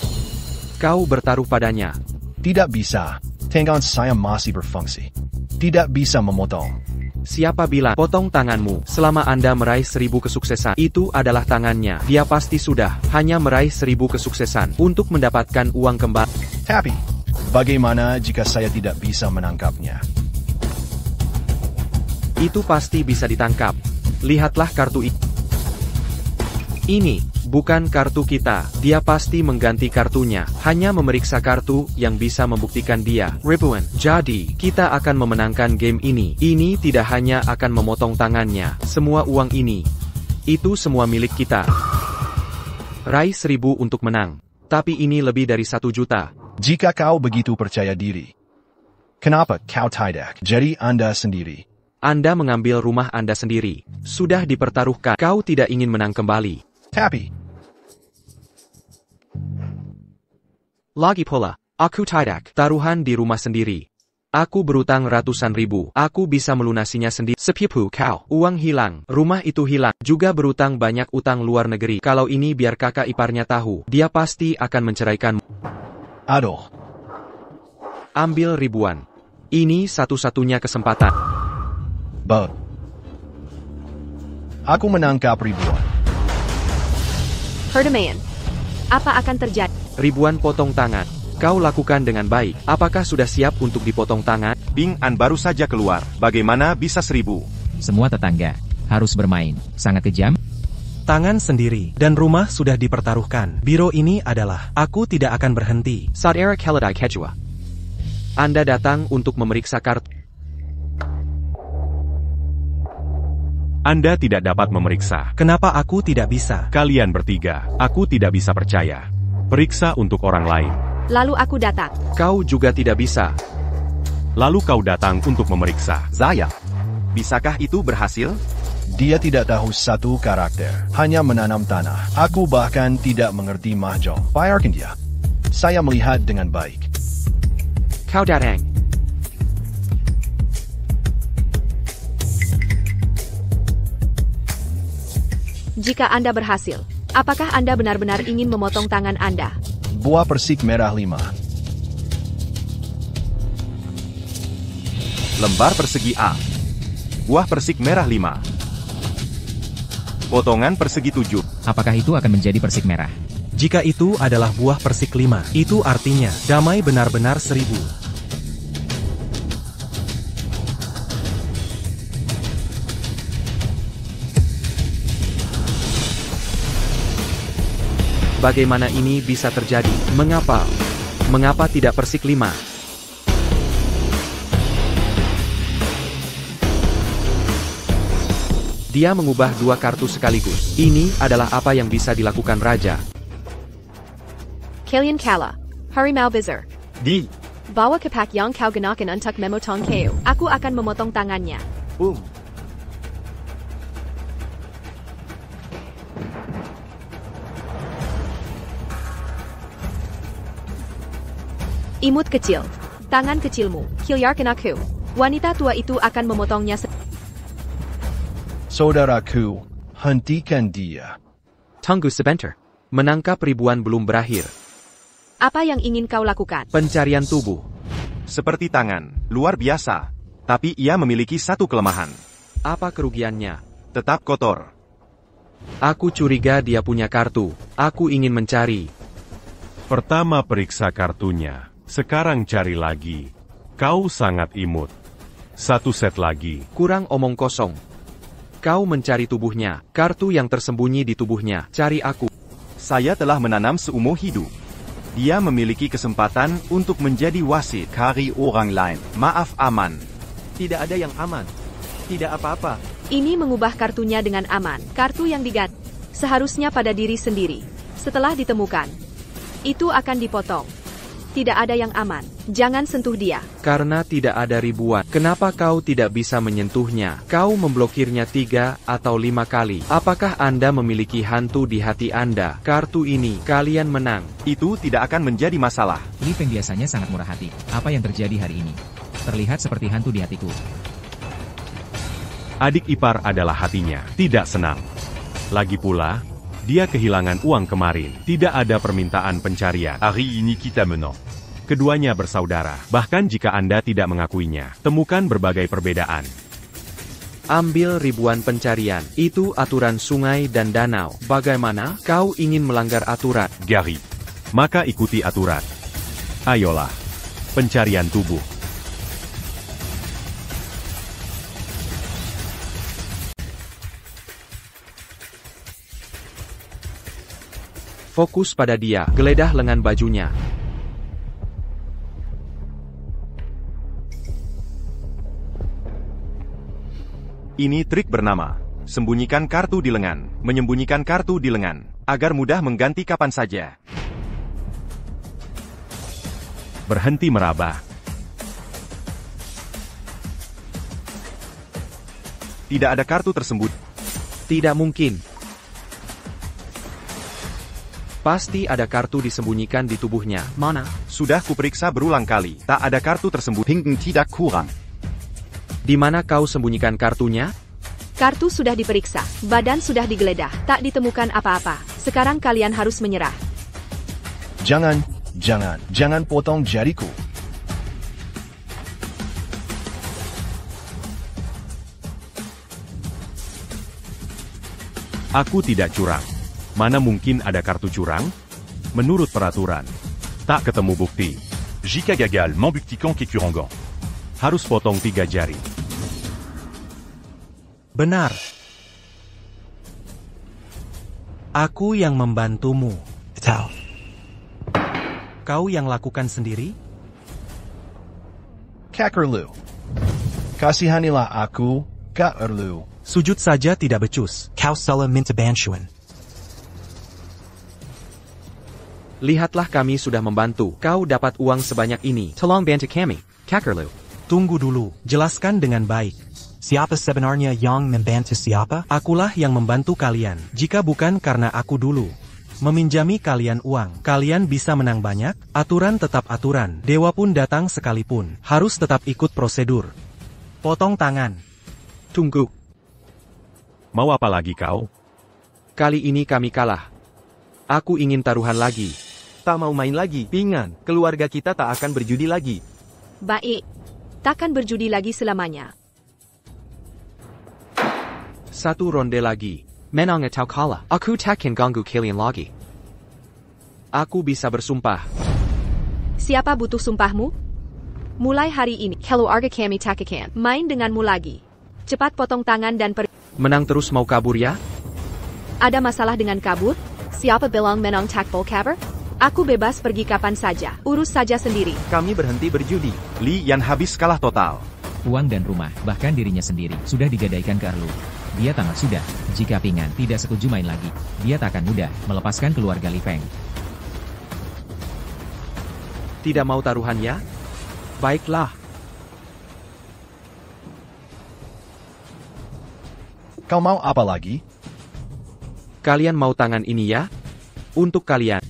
Kau bertaruh padanya. Tidak bisa. Tangan saya masih berfungsi. Tidak bisa memotong. Siapa bilang potong tanganmu selama Anda meraih 1000 kesuksesan? Itu adalah tangannya. Dia pasti sudah hanya meraih 1000 kesuksesan untuk mendapatkan uang kembali. Tapi, bagaimana jika saya tidak bisa menangkapnya? Itu pasti bisa ditangkap. Lihatlah kartu ini. Ini bukan kartu kita. Dia pasti mengganti kartunya. Hanya memeriksa kartu yang bisa membuktikan dia ribuan. Jadi, kita akan memenangkan game ini. Ini tidak hanya akan memotong tangannya. Semua uang ini, itu semua milik kita. Raih 1000 untuk menang. Tapi ini lebih dari 1 juta. Jika kau begitu percaya diri, kenapa kau tidak jadi Anda sendiri? Anda mengambil rumah Anda sendiri. Sudah dipertaruhkan. Kau tidak ingin menang kembali. Tapi, lagi pula, aku tidak taruhan di rumah sendiri. Aku berutang ratusan ribu. Aku bisa melunasinya sendiri. Sepipu kau. Uang hilang. Rumah itu hilang. Juga berutang banyak utang luar negeri. Kalau ini biar kakak iparnya tahu, dia pasti akan menceraikanmu. aduh. Ambil ribuan. Ini satu-satunya kesempatan. Aku menangkap ribuan. Herdeman, apa akan terjadi? Ribuan potong tangan. Kau lakukan dengan baik. Apakah sudah siap untuk dipotong tangan? Bing An baru saja keluar. Bagaimana bisa 1000? Semua tetangga harus bermain. Sangat kejam. Tangan sendiri, dan rumah sudah dipertaruhkan. Biro ini adalah, aku tidak akan berhenti. Saudara Keledai Kejua. Anda datang untuk memeriksa kartu. Anda tidak dapat memeriksa. Kenapa aku tidak bisa? Kalian bertiga, aku tidak bisa percaya. Periksa untuk orang lain. Lalu aku datang. Kau juga tidak bisa. Lalu kau datang untuk memeriksa. Zaya, bisakah itu berhasil? Dia tidak tahu satu karakter, hanya menanam tanah. Aku bahkan tidak mengerti mahjong. Bayarkan dia. Saya melihat dengan baik. Kau datang. Jika Anda berhasil, apakah Anda benar-benar ingin memotong tangan Anda? Buah persik merah 5. Lembar persegi A. Buah persik merah 5. Potongan persegi 7. Apakah itu akan menjadi persik merah? Jika itu adalah buah persik 5, itu artinya, damai benar-benar 1000. Bagaimana ini bisa terjadi? Mengapa? Mengapa tidak persik 5? Dia mengubah 2 kartu sekaligus. Ini adalah apa yang bisa dilakukan raja. Kalian kalah. Harimau besar. Di. Bawa kepak yang kau gunakan untuk memotong kau. Aku akan memotong tangannya. Boom. Imut kecil. Tangan kecilmu. Hilarkan aku. Wanita tua itu akan memotongnya. Saudaraku, hentikan dia. Tunggu sebentar. Menangkap ribuan belum berakhir. Apa yang ingin kau lakukan? Pencarian tubuh. Seperti tangan, luar biasa. Tapi ia memiliki satu kelemahan. Apa kerugiannya? Tetap kotor. Aku curiga dia punya kartu. Aku ingin mencari. Pertama periksa kartunya. Sekarang cari lagi. Kau sangat imut. Satu set lagi. Kurang omong kosong. Kau mencari tubuhnya. Kartu yang tersembunyi di tubuhnya. Cari aku. Saya telah menanam seumur hidup. Dia memiliki kesempatan untuk menjadi wasit. Kari orang lain. Maaf aman. Tidak ada yang aman. Tidak apa-apa. Ini mengubah kartunya dengan aman. Kartu yang diganti seharusnya pada diri sendiri. Setelah ditemukan, itu akan dipotong. Tidak ada yang aman. Jangan sentuh dia. Karena tidak ada ribuan. Kenapa kau tidak bisa menyentuhnya? Kau memblokirnya 3 atau 5 kali. Apakah Anda memiliki hantu di hati Anda? Kartu ini, kalian menang. Itu tidak akan menjadi masalah. Li Feng biasanya sangat murah hati. Apa yang terjadi hari ini? Terlihat seperti hantu di hatiku. Adik ipar adalah hatinya. Tidak senang. Lagi pula, dia kehilangan uang kemarin. Tidak ada permintaan pencarian. Hari ini kita menang. Keduanya bersaudara. Bahkan jika Anda tidak mengakuinya, temukan berbagai perbedaan. Ambil ribuan pencarian. Itu aturan sungai dan danau. Bagaimana? Kau ingin melanggar aturan? Gary. Maka ikuti aturan. Ayolah. Pencarian tubuh. Fokus pada dia. Geledah lengan bajunya. Ini trik bernama sembunyikan kartu di lengan, menyembunyikan kartu di lengan, agar mudah mengganti kapan saja. Berhenti meraba. Tidak ada kartu tersembunyi. Tidak mungkin. Pasti ada kartu disembunyikan di tubuhnya. Mana? Sudah kuperiksa berulang kali. Tak ada kartu tersembunyi. Pinken tidak kurang. Di mana kau sembunyikan kartunya? Kartu sudah diperiksa. Badan sudah digeledah. Tak ditemukan apa-apa. Sekarang kalian harus menyerah. Jangan potong jariku. Aku tidak curang. Mana mungkin ada kartu curang? Menurut peraturan, tak ketemu bukti. Jika gagal membuktikan kecurangan. Harus potong 3 jari. Benar. Aku yang membantumu. Tahu. Kau yang lakukan sendiri? Kakerlu. Kasihanilah aku, Kakerlu. Sujud saja tidak becus. Kau salah minta bantuan. Lihatlah kami sudah membantu. Kau dapat uang sebanyak ini. Tolong bantu kami, Kakerlu. Tunggu dulu, jelaskan dengan baik. Siapa sebenarnya yang membantu siapa? Akulah yang membantu kalian. Jika bukan karena aku dulu meminjami kalian uang, kalian bisa menang banyak. Aturan tetap aturan. Dewa pun datang sekalipun, harus tetap ikut prosedur. Potong tangan. Tunggu. Mau apa lagi kau? Kali ini kami kalah. Aku ingin taruhan lagi. Tak mau main lagi. Pingan, keluarga kita tak akan berjudi lagi. Baik. Takkan berjudi lagi selamanya. 1 ronde lagi. Menang atau kalah. Aku takkan ganggu kalian lagi. Aku bisa bersumpah. Siapa butuh sumpahmu? Mulai hari ini, hello arga kami takakan. Main denganmu lagi. Cepat potong tangan dan Menang terus mau kabur ya? Ada masalah dengan kabur? Siapa bilang menang takbol kabur? Aku bebas pergi kapan saja. Urus saja sendiri. Kami berhenti berjudi. Li Yan habis kalah total. Uang dan rumah, bahkan dirinya sendiri, sudah digadaikan ke Erlu. Dia tamat sudah. Jika Pingan tidak setuju main lagi, dia tak akan mudah melepaskan keluarga Li Feng. Tidak mau taruhan ya? Baiklah. Kau mau apa lagi? Kalian mau tangan ini ya? Untuk kalian.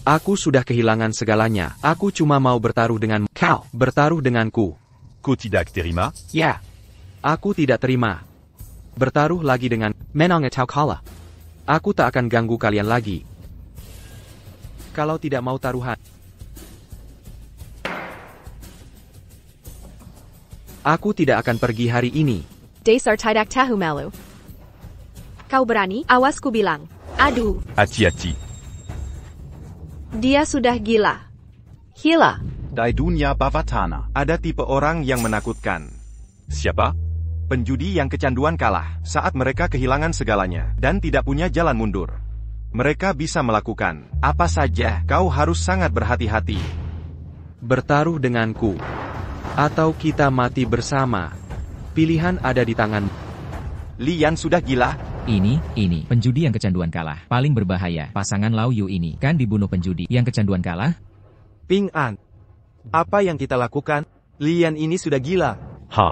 Aku sudah kehilangan segalanya. Aku cuma mau bertaruh dengan kau. Bertaruh denganku. Kau tidak terima? Ya. Aku tidak terima. Bertaruh lagi dengan menang atau kalah. Aku tak akan ganggu kalian lagi. Kalau tidak mau taruhan, aku tidak akan pergi hari ini. Dasar tidak tahu malu. Kau berani? Awas ku bilang. Aduh, Hati-hati. dia sudah gila. Gila. Daidunya Bavatana. Ada tipe orang yang menakutkan. Siapa? Penjudi yang kecanduan kalah saat mereka kehilangan segalanya dan tidak punya jalan mundur. Mereka bisa melakukan apa saja. Kau harus sangat berhati-hati. Bertaruh denganku, atau kita mati bersama. Pilihan ada di tangan. Lian sudah gila. Ini, penjudi yang kecanduan kalah. Paling berbahaya, pasangan Lao Yu ini. Kan dibunuh penjudi yang kecanduan kalah? Ping An. Apa yang kita lakukan? Lian ini sudah gila. Ha.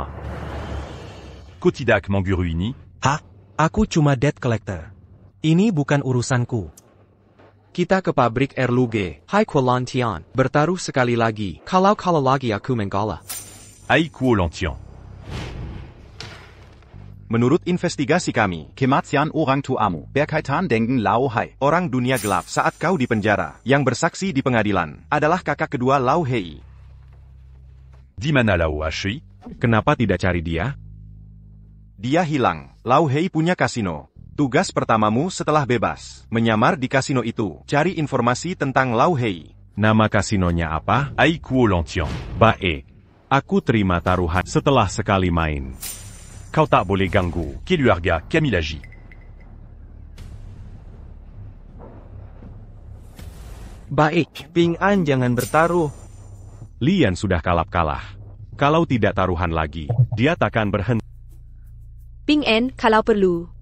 Kotidak Manguru ini. Hah? Aku cuma debt collector. Ini bukan urusanku. Kita ke pabrik Erluge. Hai Kualantian. Bertaruh sekali lagi. Kalau lagi aku mengalah. Aikuo Lantian. Menurut investigasi kami, Kematian orang tuamu. Berkaitan dengan Lao Hai. orang dunia gelap saat kau di penjara, yang bersaksi di pengadilan, adalah kakak kedua Lao Hei. Di mana Lao Hai? Kenapa tidak cari dia? Dia hilang. Lao Hei punya kasino. Tugas pertamamu setelah bebas, menyamar di kasino itu, cari informasi tentang Lao Hei. Nama kasinonya apa? Aikuo Lantian. Baik. Aku terima taruhan setelah sekali main. Kau tak boleh ganggu. Keluarga Kamilaji. Baik, Ping An jangan bertaruh. Lian sudah kalah. Kalau tidak taruhan lagi, dia takkan berhenti. Ping En, kalau perlu.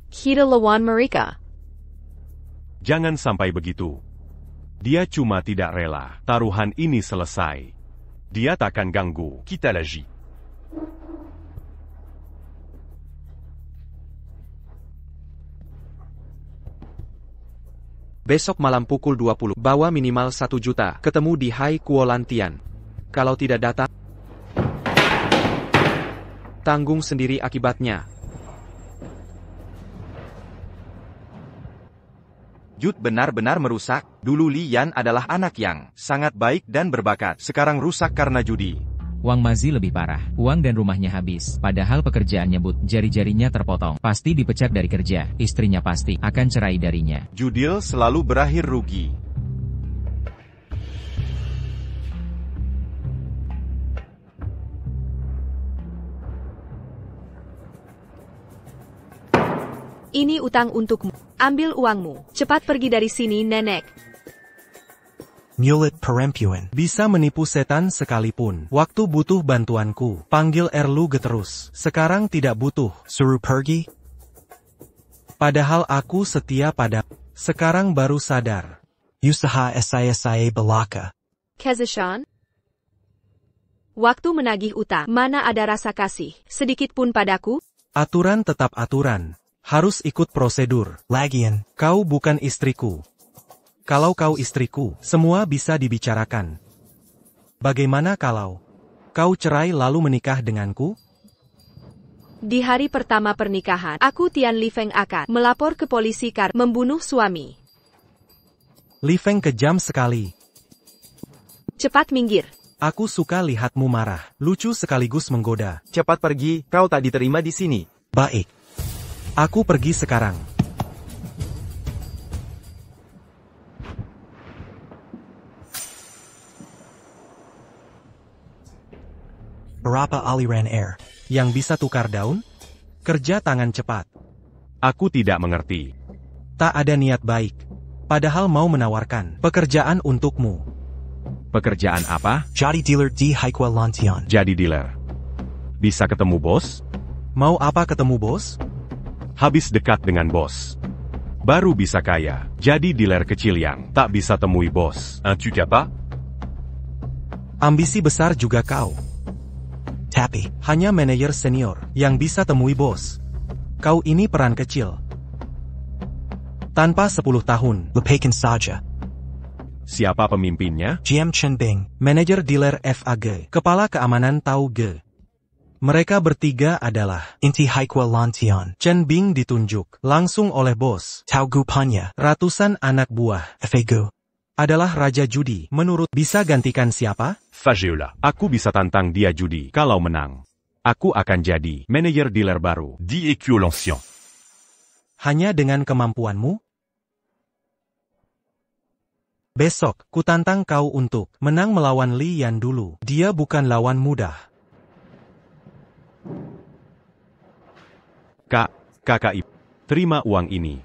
Kita lawan mereka. Jangan sampai begitu. Dia cuma tidak rela taruhan ini selesai. Dia takkan ganggu. Kita lagi. Besok malam pukul 20, bawa minimal 1 juta, ketemu di Hai Kualantian. Kalau tidak datang, tanggung sendiri akibatnya. Jud benar-benar merusak. Dulu Lian adalah anak yang sangat baik dan berbakat. Sekarang rusak karena judi. Wang Mazi lebih parah. Uang dan rumahnya habis. Padahal pekerjaannya but, jari-jarinya terpotong. Pasti dipecat dari kerja. Istrinya pasti akan cerai darinya. Judil selalu berakhir rugi. Ini utang untukmu. Ambil uangmu. Cepat pergi dari sini, nenek. Mulet perempuan. Bisa menipu setan sekalipun. Waktu butuh bantuanku, panggil Erluge terus. Sekarang tidak butuh. Suruh pergi. Padahal aku setia pada. Sekarang baru sadar. Usaha saya belaka. Kezeshan? Waktu menagih utang, mana ada rasa kasih, sedikit pun padaku? Aturan tetap aturan. Harus ikut prosedur. Lagian, kau bukan istriku. Kalau kau istriku, semua bisa dibicarakan. Bagaimana kalau kau cerai lalu menikah denganku? Di hari pertama pernikahan, aku Tian Li Feng akan melapor ke polisi karena membunuh suami. Li Feng kejam sekali. Cepat minggir. Aku suka lihatmu marah, lucu sekaligus menggoda. Cepat pergi, kau tak diterima di sini. Baik. Aku pergi sekarang. Berapa aliran air yang bisa tukar daun? Kerja tangan cepat. Aku tidak mengerti. Tak ada niat baik. Padahal mau menawarkan pekerjaan untukmu. Pekerjaan apa? Jadi dealer di Hai Kualantian. Jadi dealer. Bisa ketemu bos? Mau apa ketemu bos? Habis dekat dengan bos. Baru bisa kaya. Jadi dealer kecil yang tak bisa temui bos. Un tu pas? Ambisi besar juga kau. Tapi, hanya manajer senior yang bisa temui bos. Kau ini peran kecil. Tanpa 10 tahun, lepaskan saja. Siapa pemimpinnya? GM Chen Bing, manajer dealer FAG, kepala keamanan Tau Ge. Mereka bertiga adalah Inti Haikwa Lantian. Chen Bing ditunjuk langsung oleh bos Tao Gupanya. Ratusan anak buah Fego adalah Raja Judi. Menurut bisa gantikan siapa? Fageola. Aku bisa tantang dia judi. Kalau menang, aku akan jadi manajer dealer baru. Di Equio l'Ancien. Hanya dengan kemampuanmu? Besok, kutantang kau untuk menang melawan Li Yan dulu. Dia bukan lawan mudah. KKI. Terima uang ini.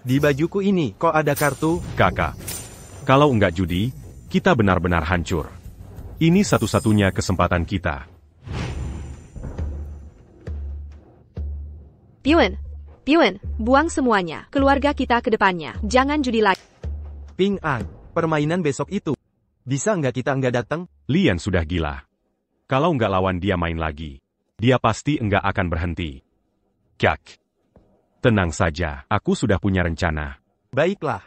Di bajuku ini, kok ada kartu? Kakak. Kalau enggak judi, kita benar-benar hancur. Ini satu-satunya kesempatan kita. Piwen, buang semuanya. Keluarga kita ke depannya. Jangan judi lagi. Ping An, permainan besok itu. Bisa nggak kita nggak datang? Lian sudah gila. Kalau enggak lawan dia main lagi, dia pasti enggak akan berhenti. Kak. Tenang saja, aku sudah punya rencana. Baiklah.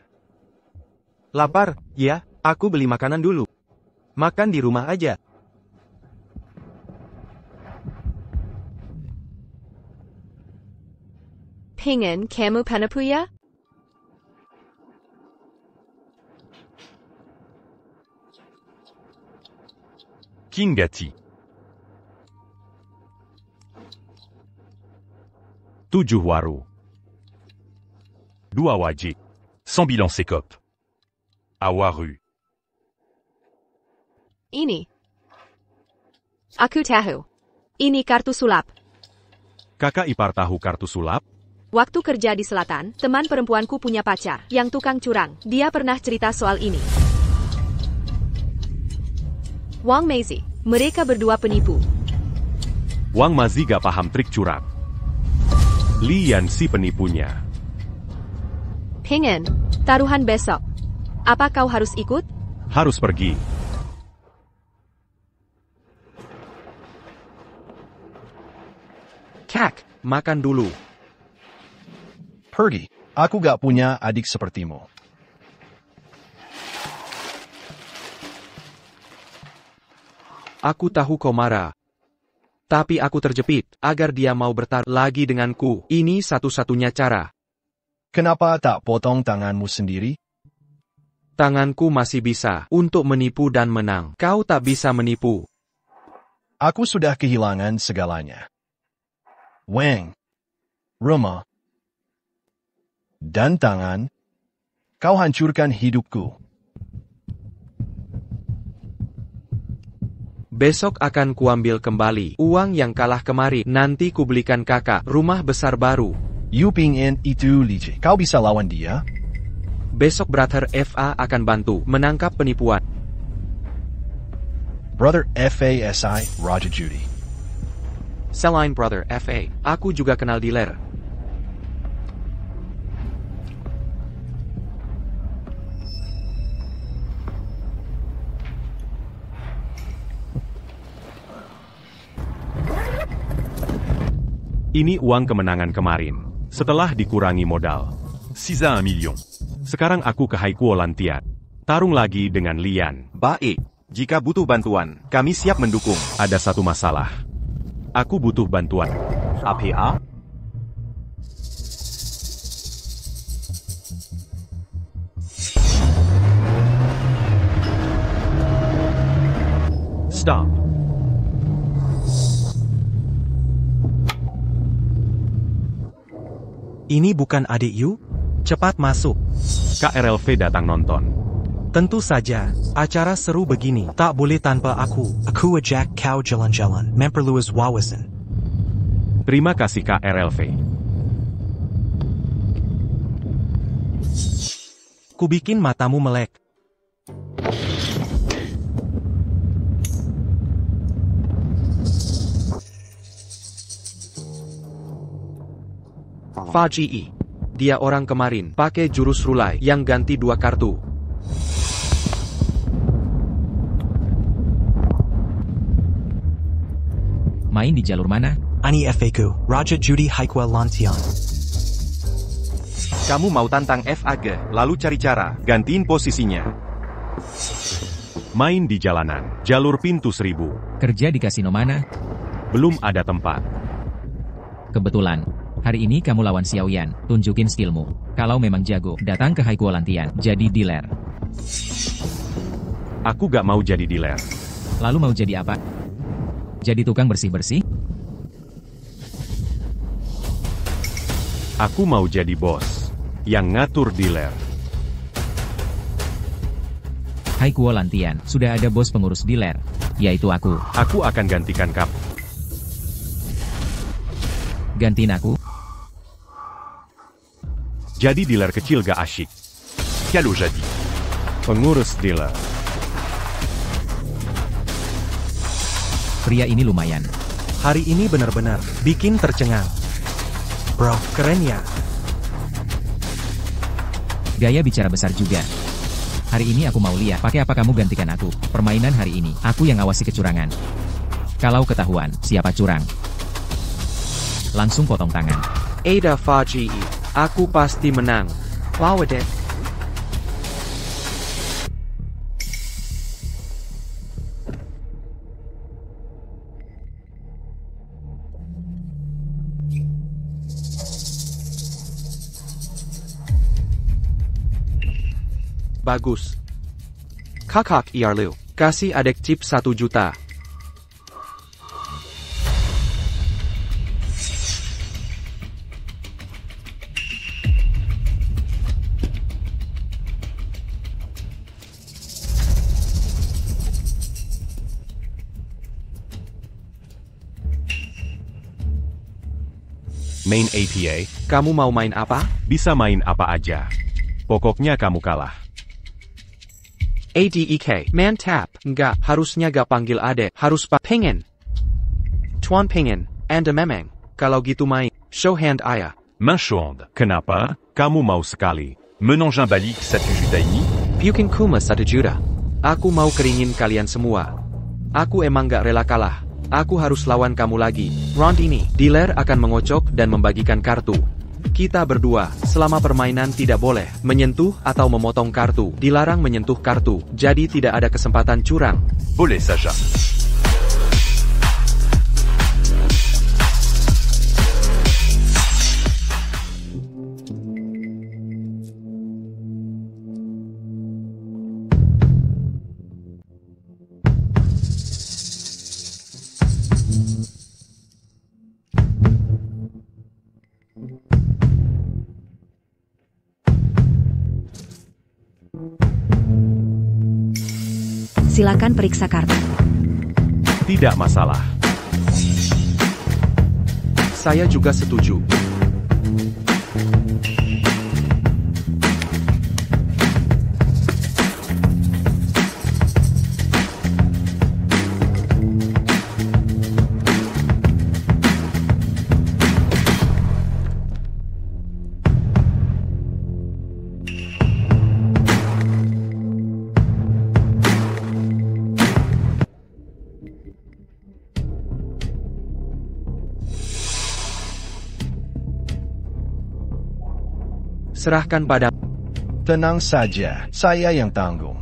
Lapar, ya, aku beli makanan dulu. Makan di rumah aja. Pengen kamu panapuya? Kingati. 7 waru. 2 wajik. Sans bilan sekop. Awaru. Ini. Aku tahu. Ini kartu sulap. Kakak ipar tahu kartu sulap? Waktu kerja di selatan, teman perempuanku punya pacar, yang tukang curang. Dia pernah cerita soal ini. Wang Meizi, mereka berdua penipu. Wang Mazi gak paham trik curang. Li Yan si penipunya. Pengen, taruhan besok. Apa kau harus ikut? Harus pergi. Kak, makan dulu. Pergi. Aku gak punya adik sepertimu. Aku tahu kau marah. Tapi aku terjepit agar dia mau bertarung lagi denganku. Ini satu-satunya cara. Kenapa tak potong tanganmu sendiri? Tanganku masih bisa untuk menipu dan menang. Kau tak bisa menipu. Aku sudah kehilangan segalanya. Wang, rumah, dan tangan. Kau hancurkan hidupku. Besok akan kuambil kembali uang yang kalah kemarin. Nanti kubelikan kakak rumah besar baru. Yu Pingin itu licik. Kau bisa lawan dia? Besok Brother FA akan bantu menangkap penipuan. Brother FASI, Raja Judi. Selain Brother FA, aku juga kenal dealer. Ini uang kemenangan kemarin, setelah dikurangi modal. 6 à 1 million. Sekarang aku ke Haikuo Lantian. Tarung lagi dengan Lian. Baik, jika butuh bantuan, kami siap mendukung. Ada satu masalah. Aku butuh bantuan. APA? Stop. Ini bukan adik Yu? Cepat masuk. KRLV datang nonton. Tentu saja, acara seru begini tak boleh tanpa aku. Aku ajak kau jalan-jalan, memperluas wawasan. Terima kasih KRLV. Ku bikin matamu melek. Faji. Dia orang kemarin pakai jurus rulai yang ganti 2 kartu. Main di jalur mana? Ani FAQ, Raja Judi Haikwa Lantian. Kamu mau tantang FAG, lalu cari cara, gantiin posisinya. Main di jalanan, jalur pintu 1000. Kerja di kasino mana? Belum ada tempat. Kebetulan. Hari ini kamu lawan Xiaoyan, tunjukin skillmu. Kalau memang jago, datang ke Haikwa Lantian, jadi dealer. Aku gak mau jadi dealer. Lalu mau jadi apa? Jadi tukang bersih-bersih? Aku mau jadi bos, yang ngatur dealer. Haikwa Lantian, sudah ada bos pengurus dealer, yaitu aku. Aku akan gantikan kamu. Gantiin aku? Jadi dealer kecil gak asyik. Calo jadi. Pengurus dealer. Pria ini lumayan. Hari ini benar-benar bikin tercengang. Bro, keren ya. Gaya bicara besar juga. Hari ini aku mau lihat pakai apa kamu gantikan aku. Permainan hari ini, aku yang awasi kecurangan. Kalau ketahuan, siapa curang? Langsung potong tangan. Ada Faji, aku pasti menang. Lawadet. Bagus. Kakak Iarlu, kasih adek chip 1 juta. Main APA, Kamu mau main apa? bisa main apa aja. Pokoknya kamu kalah. ADEK, mantap. Enggak, harusnya gak panggil adek, harus pengen. Tuan pengen, anda memang. Kalau gitu main, show hand ayah. Main chaude. Kenapa? Kamu mau sekali. Menangin balik 1 juta ini. Pukin kuma 1 juta. Aku mau keringin kalian semua. Aku emang gak rela kalah. Aku harus lawan kamu lagi. Round ini, dealer akan mengocok dan membagikan kartu. Kita berdua, selama permainan tidak boleh menyentuh atau memotong kartu. Dilarang menyentuh kartu, jadi tidak ada kesempatan curang. Boleh saja. Silakan periksa kartu. Tidak masalah. Saya juga setuju. Serahkan pada... Tenang saja, saya yang tanggung.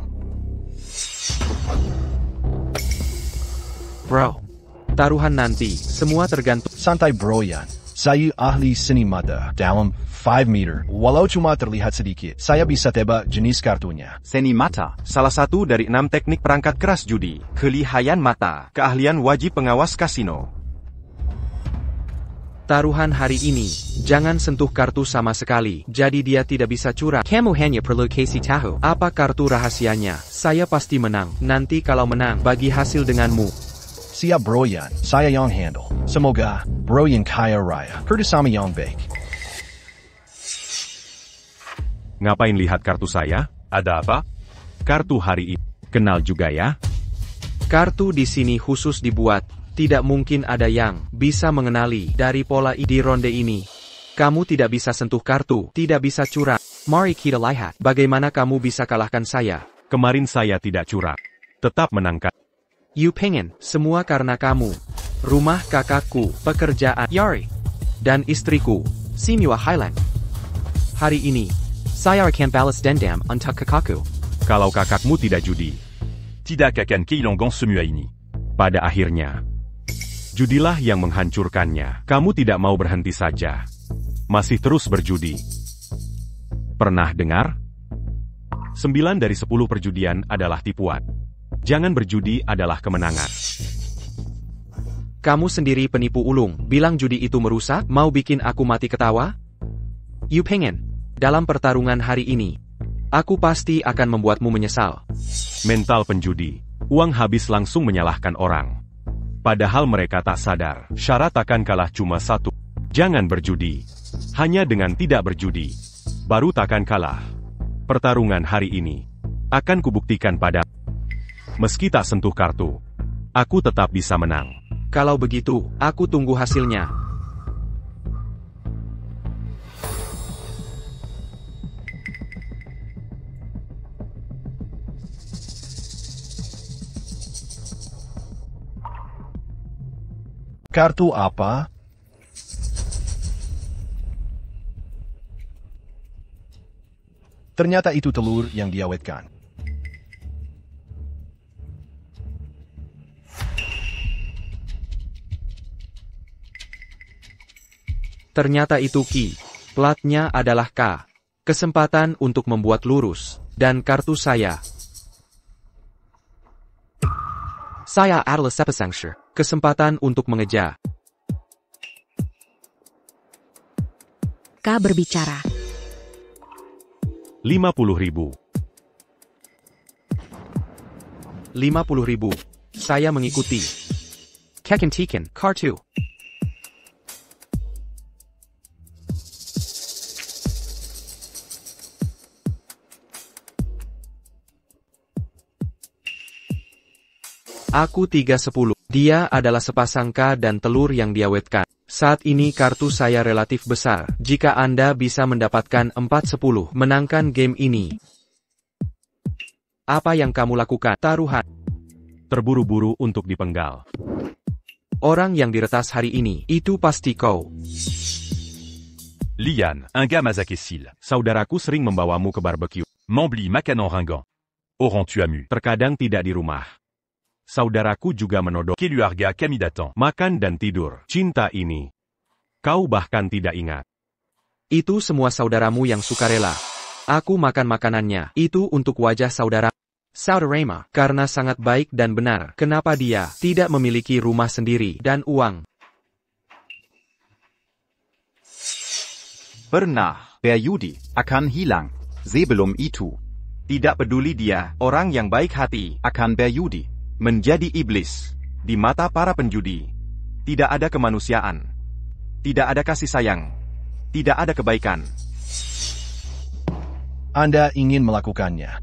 Bro. Taruhan nanti, semua tergantung... Santai bro Yan. Saya ahli seni mata dalam 5 meter. Walau cuma terlihat sedikit, saya bisa tebak jenis kartunya. Seni mata, salah satu dari 6 teknik perangkat keras judi. Kelihayan mata, keahlian wajib pengawas kasino. Taruhan hari ini, jangan sentuh kartu sama sekali, jadi dia tidak bisa curang. Kamu hanya perlu kasih tahu apa kartu rahasianya. Saya pasti menang. Nanti kalau menang, bagi hasil denganmu. Siap bro Yan, saya yang handle. Semoga bro yang kaya raya, kerjasama yang baik. Ngapain lihat kartu saya? Ada apa? Kartu hari ini. Kenal juga ya? Kartu di sini khusus dibuat. Tidak mungkin ada yang bisa mengenali dari pola di ronde ini. Kamu tidak bisa sentuh kartu, tidak bisa curang. Mari kita lihat bagaimana kamu bisa kalahkan saya. Kemarin saya tidak curang. Tetap menangkan. You pengen, semua karena kamu. Rumah kakakku, pekerjaan, Yari, dan istriku, Simiwa Highland. Hari ini, saya akan balas dendam untuk kakakku. Kalau kakakmu tidak judi, Tidak akan kehilangan semua ini. pada akhirnya, judilah yang menghancurkannya. Kamu tidak mau berhenti saja. Masih terus berjudi. Pernah dengar? 9 dari 10 perjudian adalah tipuan. Jangan berjudi adalah kemenangan. Kamu sendiri penipu ulung, bilang judi itu merusak, mau bikin aku mati ketawa? You pengen, dalam pertarungan hari ini, aku pasti akan membuatmu menyesal. Mental penjudi. Uang habis langsung menyalahkan orang. Padahal mereka tak sadar, syarat akan kalah cuma satu. Jangan berjudi. Hanya dengan tidak berjudi, baru takkan kalah. Pertarungan hari ini akan kubuktikan pada. Meski tak sentuh kartu, aku tetap bisa menang. Kalau begitu, aku tunggu hasilnya. Kartu apa? Ternyata itu telur yang diawetkan. Ternyata itu Ki. Platnya adalah K. Kesempatan untuk membuat lurus. Dan kartu saya. Saya adalah Sepasangshir. Kesempatan untuk mengejar. K berbicara. 50.000. 50.000. Saya mengikuti. Keken Tiken, kartu. Aku 310. Dia adalah sepasang K dan telur yang diawetkan. Saat ini kartu saya relatif besar. Jika Anda bisa mendapatkan 4-10, menangkan game ini. Apa yang kamu lakukan? Taruhan. Terburu-buru untuk dipenggal. Orang yang diretas hari ini, itu pasti kau. Lian, un gars Mazakessil. Saudaraku sering membawamu ke barbecue. Mambli Makanan Ringan. Auront tu amu. Terkadang tidak di rumah. Saudaraku juga menodong. Keluarga kami datang. Makan dan tidur. Cinta ini. Kau bahkan tidak ingat. Itu semua saudaramu yang sukarela. Aku makan makanannya. Itu untuk wajah saudara. Saudarema, karena sangat baik dan benar. Kenapa dia tidak memiliki rumah sendiri dan uang? Pernah berjudi akan hilang sebelum itu. Tidak peduli dia, orang yang baik hati akan berjudi menjadi iblis di mata para penjudi. Tidak ada kemanusiaan. Tidak ada kasih sayang. Tidak ada kebaikan. Anda ingin melakukannya.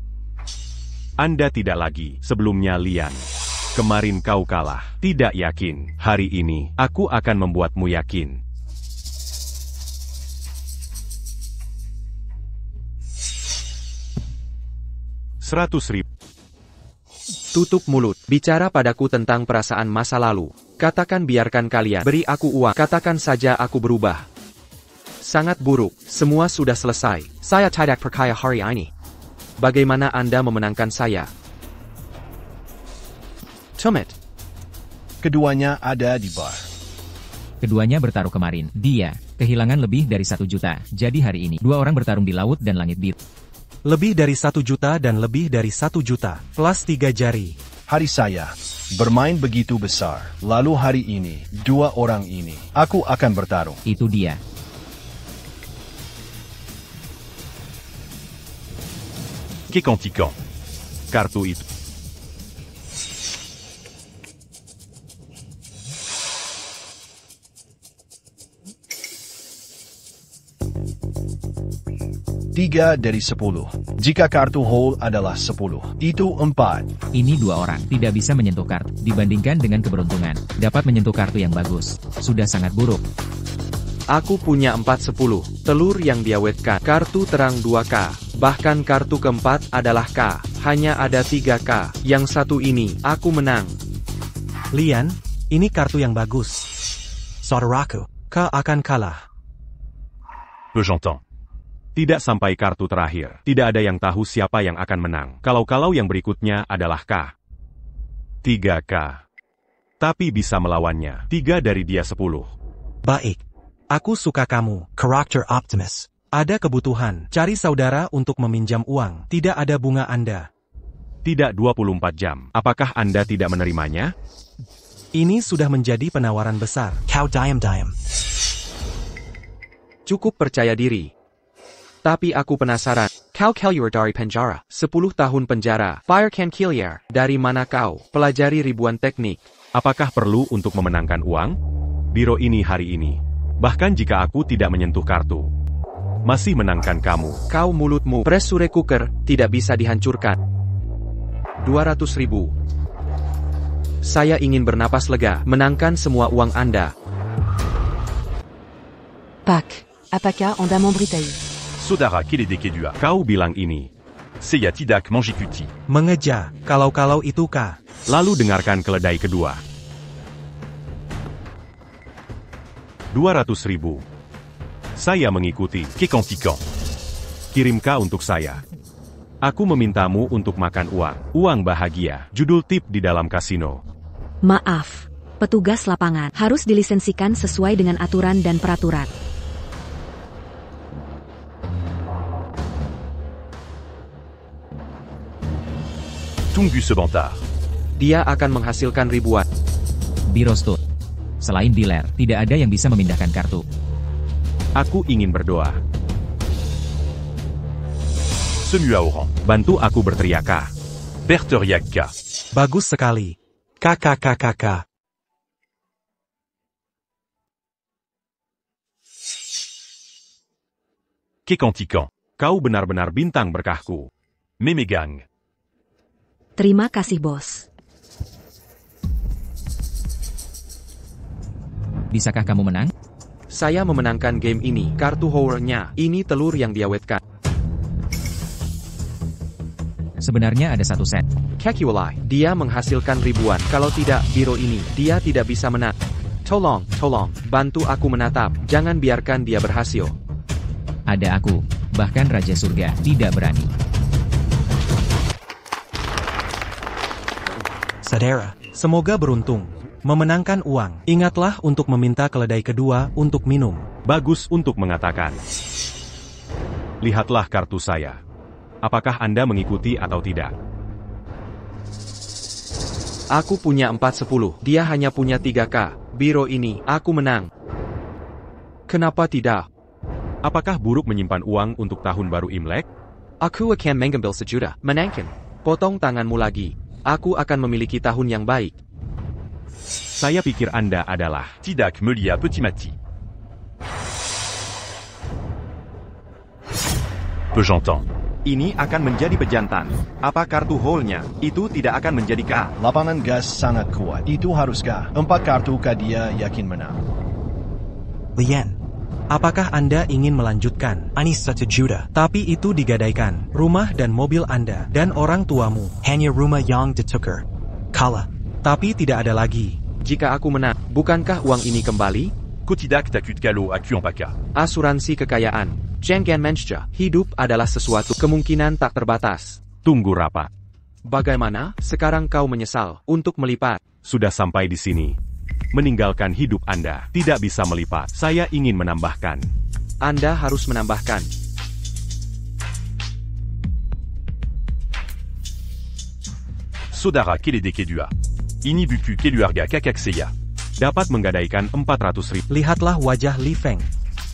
Anda tidak lagi. Sebelumnya Lian. Kemarin kau kalah. Tidak yakin. Hari ini, aku akan membuatmu yakin. $100.000. Tutup mulut. Bicara padaku tentang perasaan masa lalu. Katakan biarkan kalian beri aku uang. Katakan saja aku berubah. Sangat buruk. Semua sudah selesai. Saya tidak percaya hari ini. Bagaimana Anda memenangkan saya? Tomet. Keduanya ada di bar. Keduanya bertaruh kemarin. Dia kehilangan lebih dari 1 juta. Jadi hari ini, 2 orang bertarung di laut dan langit biru. Lebih dari 1 juta dan lebih dari 1 juta, plus 3 jari. Hari saya bermain begitu besar. Lalu hari ini, 2 orang ini, aku akan bertarung. Itu dia. Kekantikan. Kartu itu. Tiga dari 10. Jika kartu whole adalah 10, itu 4. Ini 2 orang, tidak bisa menyentuh kartu. Dibandingkan dengan keberuntungan, dapat menyentuh kartu yang bagus. Sudah sangat buruk. Aku punya 4-10. Telur yang diawetkan. Kartu terang 2K. Bahkan kartu keempat adalah K. Hanya ada 3K. Yang satu ini, aku menang. Lian, ini kartu yang bagus. Saudaraku, kau akan kalah. Peu j'entends. Tidak sampai kartu terakhir. Tidak ada yang tahu siapa yang akan menang. Kalau yang berikutnya adalah K. 3K. Tapi bisa melawannya. 3 dari dia 10. Baik. Aku suka kamu, karakter optimis. Ada kebutuhan, cari saudara untuk meminjam uang. Tidak ada bunga Anda. Tidak 24 jam. Apakah Anda tidak menerimanya? Ini sudah menjadi penawaran besar. Kau diam-diam. Cukup percaya diri. Tapi aku penasaran. Kau keluar dari penjara. 10 tahun penjara. Fire can kill you. Dari mana kau? Pelajari ribuan teknik. Apakah perlu untuk memenangkan uang? Biro ini hari ini. Bahkan jika aku tidak menyentuh kartu. Masih menangkan kamu. Kau mulutmu. Pressure cooker. Tidak bisa dihancurkan. 200.000. Saya ingin bernapas lega. Menangkan semua uang Anda. Pak, apakah Anda memberitahu? Sodara Keledekedua. Kau bilang ini. Seya Tidak Manjikuti. Mengeja, kalau itu K. Lalu dengarkan keledai kedua. 200.000. Saya mengikuti. Kekantikan. Kirim K untuk saya. Aku memintamu untuk makan uang. Uang bahagia. Judul tip di dalam kasino. Maaf, petugas lapangan harus dilisensikan sesuai dengan aturan dan peraturan. Tunggu sebentar. Dia akan menghasilkan ribuan. Biro Stud. Selain dealer, tidak ada yang bisa memindahkan kartu. Aku ingin berdoa. Semua orang. Bantu aku berteriak K. Berteriak K. Bagus sekali. KKKKK. Kekantikan. Kau benar-benar bintang berkahku. Memegang. Terima kasih, bos. Bisakah kamu menang? Saya memenangkan game ini. Kartu hournya. Ini telur yang diawetkan. Sebenarnya ada satu set. Kekiwalai. Dia menghasilkan ribuan. Kalau tidak, biro ini. Dia tidak bisa menang. Tolong. Bantu aku menatap. Jangan biarkan dia berhasil. Ada aku. Bahkan Raja Surga tidak berani. Saudara, semoga beruntung. Memenangkan uang. Ingatlah untuk meminta keledai kedua untuk minum. Bagus untuk mengatakan. Lihatlah kartu saya. Apakah Anda mengikuti atau tidak? Aku punya 410. Dia hanya punya 3K. Biro ini, aku menang. Kenapa tidak? Apakah buruk menyimpan uang untuk tahun baru Imlek? Aku akan mengambil sejuta. Menangkan. Potong tanganmu lagi. Aku akan memiliki tahun yang baik. Saya pikir Anda adalah Tidak Melia Petit Mati. Peu j'entends. Ini akan menjadi pejantan. Apa kartu hole-nya? Itu tidak akan menjadi K. Lapangan gas sangat kuat. Itu harus K. 4 kartu K dia yakin menang. Lian, apakah Anda ingin melanjutkan? Ini 1 juta. Tapi itu digadaikan. Rumah dan mobil Anda dan orang tuamu. Hanya rumah yang ditukar. Kalah. Tapi tidak ada lagi. Jika aku menang, bukankah uang ini kembali? Kotidak takut kalau aku en paka. Asuransi kekayaan. Jangan mencja. Hidup adalah sesuatu kemungkinan tak terbatas. tunggu rapat. Bagaimana? Sekarang kau menyesal untuk melipat. Sudah sampai di sini. Meninggalkan hidup Anda tidak bisa melipat. Saya ingin menambahkan. Anda harus menambahkan. Sodara Keledekedua. Ini buku keluarga kakak saya. Dapat menggadaikan 400.000. Lihatlah wajah Li Feng.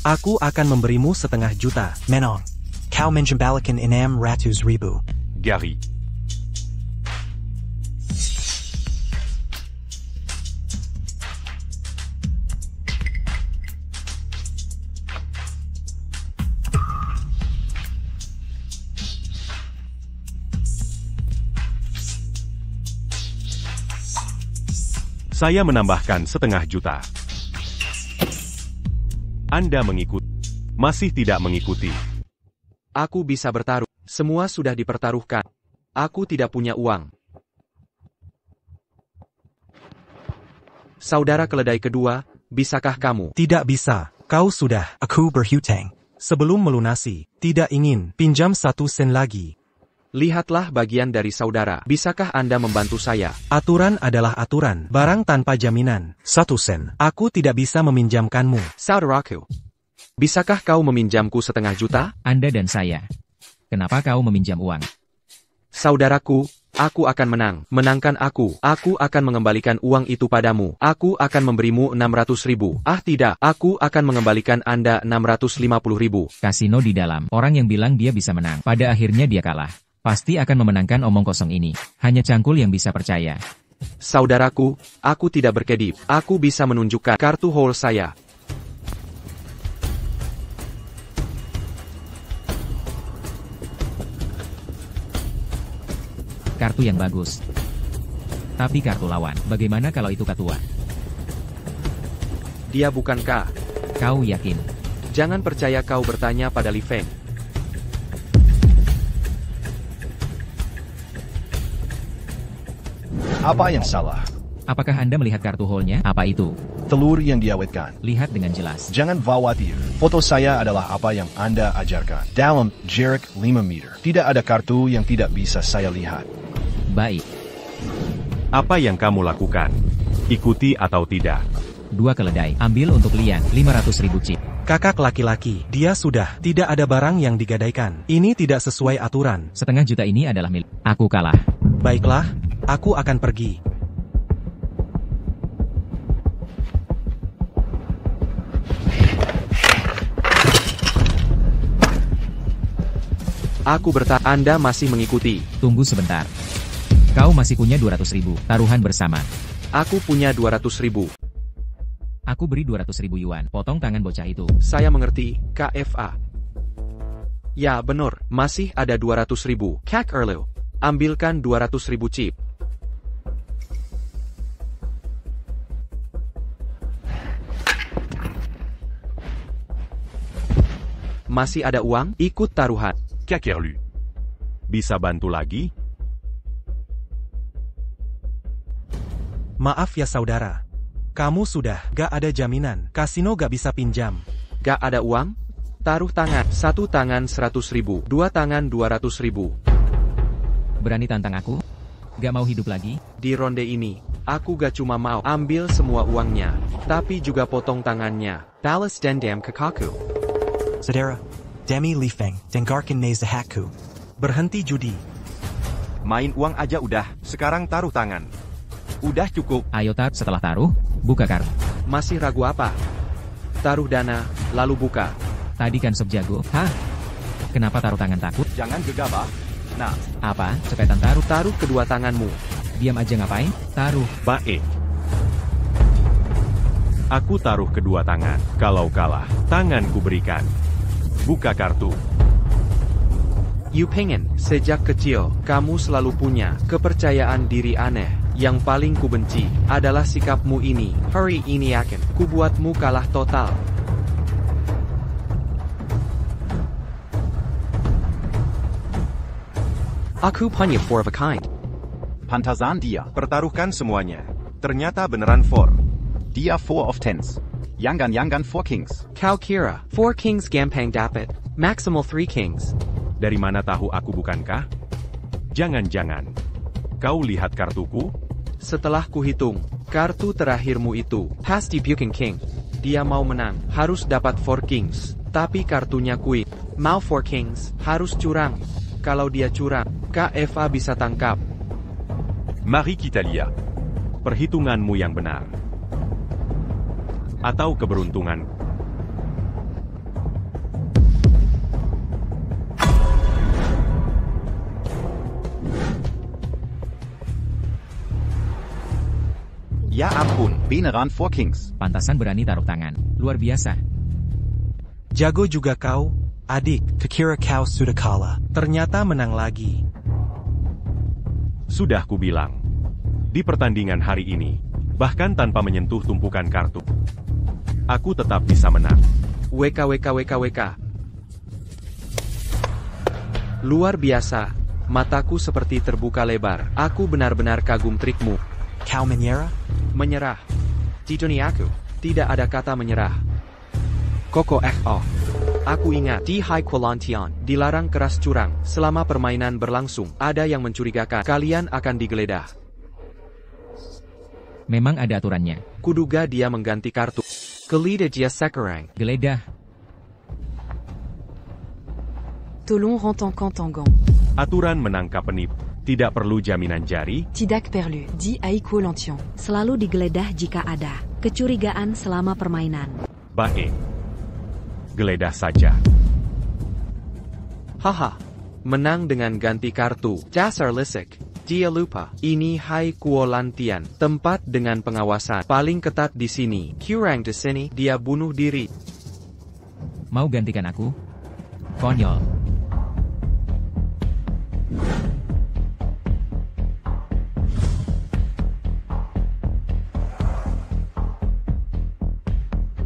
Aku akan memberimu 500 juta. Menong. Kau menjembalikan 600.000. Gary. Saya menambahkan 500 juta. Anda mengikut. Masih tidak mengikuti. Aku bisa bertaruh. Semua sudah dipertaruhkan. Aku tidak punya uang. Saudara keledai kedua, bisakah kamu? Tidak bisa. Kau sudah. Aku berhutang. Sebelum melunasi, tidak ingin pinjam 1 sen lagi. Lihatlah bagian dari saudara. Bisakah Anda membantu saya? Aturan adalah aturan. Barang tanpa jaminan. 1 sen. Aku tidak bisa meminjamkanmu. Saudaraku, bisakah kau meminjamku 0,5 juta? Anda dan saya. Kenapa kau meminjam uang? Saudaraku, aku akan menang. Menangkan aku. Aku akan mengembalikan uang itu padamu. Aku akan memberimu 600.000. Ah tidak, aku akan mengembalikan Anda 650.000. Kasino di dalam. Orang yang bilang dia bisa menang. Pada akhirnya dia kalah. Pasti akan memenangkan omong kosong ini. Hanya cangkul yang bisa percaya. Saudaraku, aku tidak berkedip. Aku bisa menunjukkan kartu hole saya. Kartu yang bagus. Tapi kartu lawan. Bagaimana kalau itu ketua? Dia bukan K. Kau yakin? Jangan percaya, kau bertanya pada Li Feng. Apa yang salah? Apakah Anda melihat kartu hole-nya? Apa itu? Telur yang diawetkan. Lihat dengan jelas. Jangan khawatir. Foto saya adalah apa yang Anda ajarkan. Dalam jarak 5 meter. Tidak ada kartu yang tidak bisa saya lihat. Baik. Apa yang kamu lakukan? Ikuti atau tidak? 2 keledai. Ambil untuk Lian. 500.000 chip. Kakak laki-laki, dia sudah. Tidak ada barang yang digadaikan. Ini tidak sesuai aturan. 0,5 juta ini adalah milik. Aku kalah. Baiklah, aku akan pergi. Aku bertanya, Anda masih mengikuti. Tunggu sebentar. Kau masih punya 200.000. Taruhan bersama. Aku punya 200.000. Aku beri 200.000 yuan. Potong tangan bocah itu. Saya mengerti, KFA. Ya benar, masih ada 200.000. Kak Erlo, ambilkan 200.000 chip. Masih ada uang? Ikut taruhan. Kakerlu. Bisa bantu lagi? Maaf ya saudara. Kamu sudah gak ada jaminan. Kasino gak bisa pinjam. Gak ada uang? Taruh tangan. 1 tangan 100.000. 2 tangan 200.000. Berani tantang aku? Gak mau hidup lagi? Di ronde ini, aku gak cuma mau ambil semua uangnya, tapi juga potong tangannya. Balas dendam kekaku. Saudara, Demi Li Feng, dengarkan nasihatku. Berhenti judi. Main uang aja udah, sekarang taruh tangan. Udah cukup. Ayo tar, setelah taruh, buka kartu. Masih ragu apa? Taruh dana, lalu buka. Tadi kan sob jago. Hah? Kenapa taruh tangan takut? Jangan gegabah. Nah, Apa? Cepetan taruh. Taruh kedua tanganmu. Diam aja ngapain? Taruh. Baik. Aku taruh kedua tangan. Kalau kalah, tanganku berikan. Buka kartu. You pengen, sejak kecil, kamu selalu punya kepercayaan diri aneh. Yang paling kubenci adalah sikapmu ini. Hari ini akan kubuatmu kalah total. Aku punya 4 of a kind. Pantazan dia. Pertaruhkan semuanya. Ternyata beneran 4. Dia 4 of tens. Yangan 4 kings. Kau kira 4 kings gampang dapat? Maximal 3 kings. Dari mana tahu aku bukankah? Jangan-jangan. Kau lihat kartuku? Setelah kuhitung, kartu terakhirmu itu, pasti Buking King. Dia mau menang, harus dapat 4 kings. Tapi kartunya queen. Mau 4 kings, harus curang. Kalau dia curang, KFA bisa tangkap. Mari kita lihat. Perhitunganmu yang benar. Atau keberuntungan. Ya ampun, beneran 4 kings. Pantasan berani taruh tangan. Luar biasa. Jago juga kau, adik. Kukira kau sudah kalah. Ternyata menang lagi. Sudah kubilang. Di pertandingan hari ini, bahkan tanpa menyentuh tumpukan kartu, aku tetap bisa menang. WK. Luar biasa. Mataku seperti terbuka lebar. Aku benar-benar kagum trikmu. Kau menyerah? Menyerah. Di dunia aku, tidak ada kata menyerah. Koko FA. Aku ingat, di Hai Kuolantian, dilarang keras curang. Selama permainan berlangsung, ada yang mencurigakan, kalian akan digeledah. Memang ada aturannya. Kuduga dia mengganti kartu. Gelida dia sekarang. Geledah. Tolong Rantankantangan. Aturan menangkap penipu. Tidak perlu jaminan jari. Tidak perlu, di Hai Kuolantian. Selalu digeledah jika ada kecurigaan selama permainan. Baik. Geledah saja. Haha. Menang dengan ganti kartu. Dasar lisik. Dia lupa. Ini Hai Kuolantian. Tempat dengan pengawasan paling ketat di sini. Kurang di sini, dia bunuh diri. Mau gantikan aku? Konyol.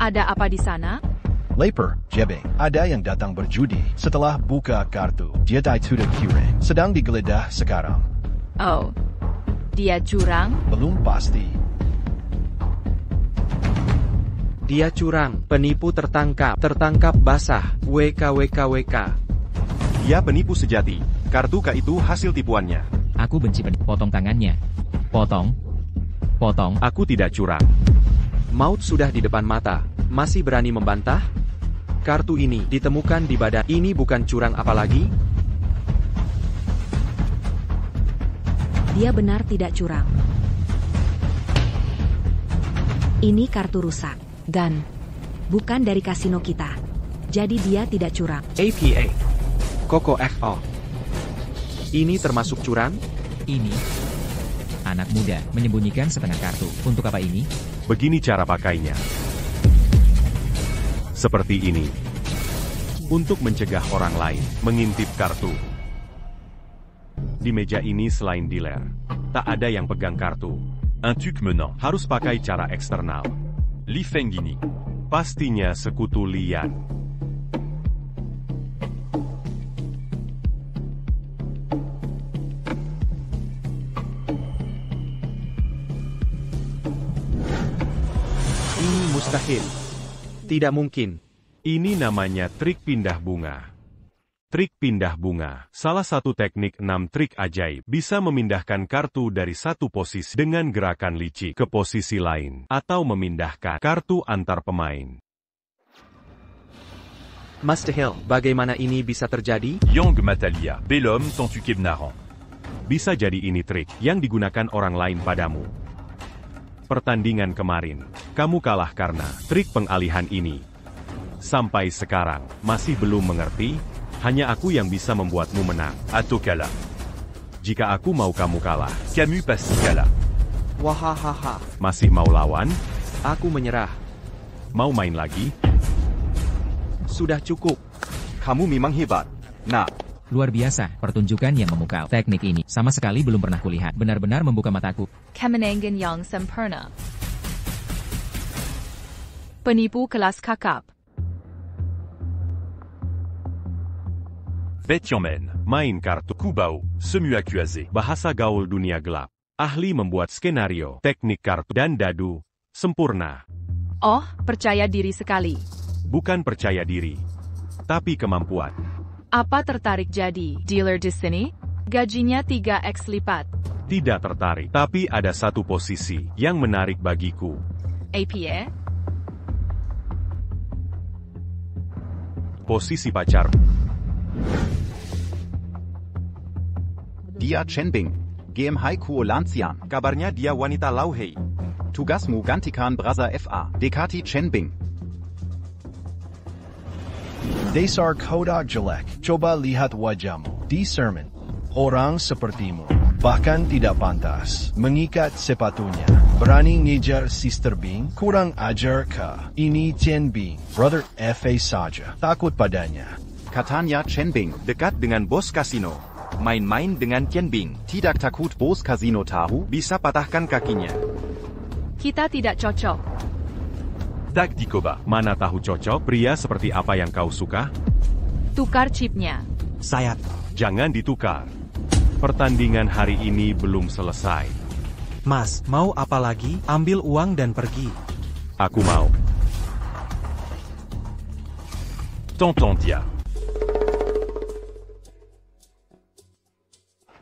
Ada apa di sana? Lapar, Jebeng. Ada yang datang berjudi. Setelah buka kartu, dia tidak kurang. Sedang digeledah sekarang. Oh, dia curang? Belum pasti. Dia curang. Penipu tertangkap. Tertangkap basah. WKWKWK. Dia penipu sejati. Kartu K itu hasil tipuannya. Aku benci penipu. Potong tangannya. Potong. Potong. Aku tidak curang. Maut sudah di depan mata. Masih berani membantah? Kartu ini ditemukan di badan. Ini bukan curang apalagi? Dia benar tidak curang. Ini kartu rusak. Dan bukan dari kasino kita. Jadi dia tidak curang. APA. Koko FA. Ini termasuk curang? Ini. Anak muda menyembunyikan setengah kartu. Untuk apa ini? Begini cara pakainya. Seperti ini. Untuk mencegah orang lain mengintip kartu. Di meja ini selain dealer, tak ada yang pegang kartu. Un tuc menant. Harus pakai cara eksternal. Li Fengini. Pastinya sekutu Lian. Ini mustahil. Tidak mungkin. Ini namanya trik pindah bunga. Trik pindah bunga, salah satu teknik 6 trik ajaib, bisa memindahkan kartu dari satu posisi dengan gerakan licik ke posisi lain, atau memindahkan kartu antar pemain. Mustahil. Bagaimana ini bisa terjadi? Yang Matalia. Bellum tentu kebnaran. Bisa jadi ini trik yang digunakan orang lain padamu. Pertandingan kemarin, kamu kalah karena trik pengalihan ini. Sampai sekarang, masih belum mengerti? Hanya aku yang bisa membuatmu menang. Atau kalah. Jika aku mau kamu kalah, Camus pasti kalah. Wahahaha. masih mau lawan? Aku menyerah. Mau main lagi? Sudah cukup. Kamu memang hebat. Nah, Luar biasa, pertunjukan yang memukau. Teknik ini sama sekali belum pernah kulihat. Benar-benar membuka mataku. Kemenangan yang sempurna. Penipu kelas kakap. Betyamen. Main kartu. Kubao. Semu accusé. Bahasa gaul dunia gelap. Ahli membuat skenario, teknik kartu, dan dadu. Sempurna. Oh, percaya diri sekali. Bukan percaya diri, tapi kemampuan. Apa tertarik jadi dealer di sini? Gajinya 3x lipat. Tidak tertarik, tapi ada satu posisi yang menarik bagiku. APA? Posisi pacar. Dia Chenbing. GM Hai Kuolantian. Kabarnya dia wanita Lauhei. Tugasmu gantikan Brother FA. Dekati Chenbing. Dasar kodak jelek. Coba lihat wajahmu. Di sermon. Orang sepertimu. Bahkan tidak pantas. Mengikat sepatunya. Berani ngejar Sister Bing. Kurang ajar kah? Ini Tian Bing. Brother FA saja. Takut padanya. Katanya Chenbing. Dekat dengan bos kasino. Main-main dengan Tianbing. Tidak takut bos kasino tahu? Bisa patahkan kakinya. Kita tidak cocok. Tak Dikoba. Mana tahu cocok, pria seperti apa yang kau suka? Tukar chipnya. Saya. Jangan ditukar. Pertandingan hari ini belum selesai. Mas, mau apa lagi? Ambil uang dan pergi. Aku mau. Tonton dia.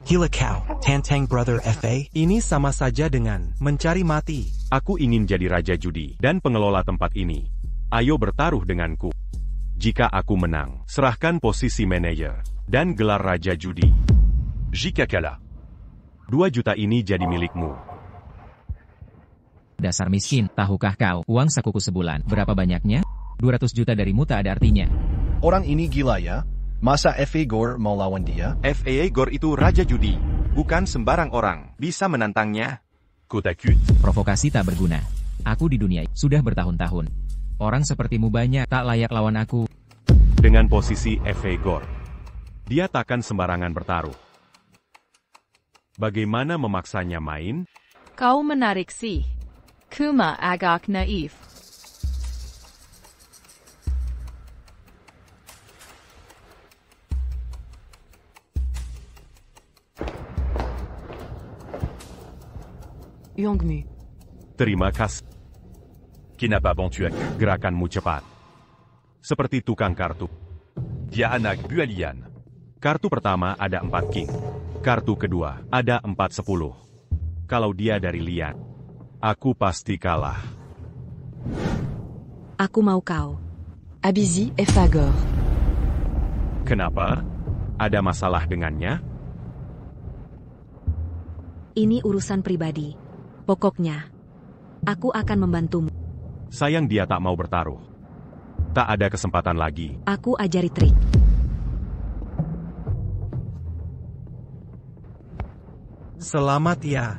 Gila kau, Tantang Brother FA. Ini sama saja dengan mencari mati. Aku ingin jadi raja judi dan pengelola tempat ini. Ayo bertaruh denganku. Jika aku menang, serahkan posisi manajer dan gelar raja judi. Jika kalah, 2 juta ini jadi milikmu. Dasar miskin, tahukah kau, uang sakuku sebulan, berapa banyaknya? 200 juta darimu tak ada artinya. Orang ini gila ya? Masa FA Gore mau lawan dia? FA Gore itu raja judi. Bukan sembarang orang bisa menantangnya. côte à côte. Provokasi tak berguna. Aku di dunia sudah bertahun-tahun. Orang sepertimu banyak, tak layak lawan aku. Dengan posisi FA Gore, dia takkan sembarangan bertaruh. Bagaimana memaksanya main? Kau menarik sih. Kuma agak naif. Yongmu. Terima kasih. Qui n'a pas bon tu as. Gerakanmu cepat. Seperti tukang kartu. Dia anak Bualian. Kartu pertama ada 4 king. Kartu kedua ada 4-10. Kalau dia dari Lian, aku pasti kalah. Aku mau kau. Abizi FA Gore. Kenapa? Ada masalah dengannya? Ini urusan pribadi. Pokoknya, aku akan membantumu. Sayang dia tak mau bertaruh. Tak ada kesempatan lagi. Aku ajari trik. Selamat ya.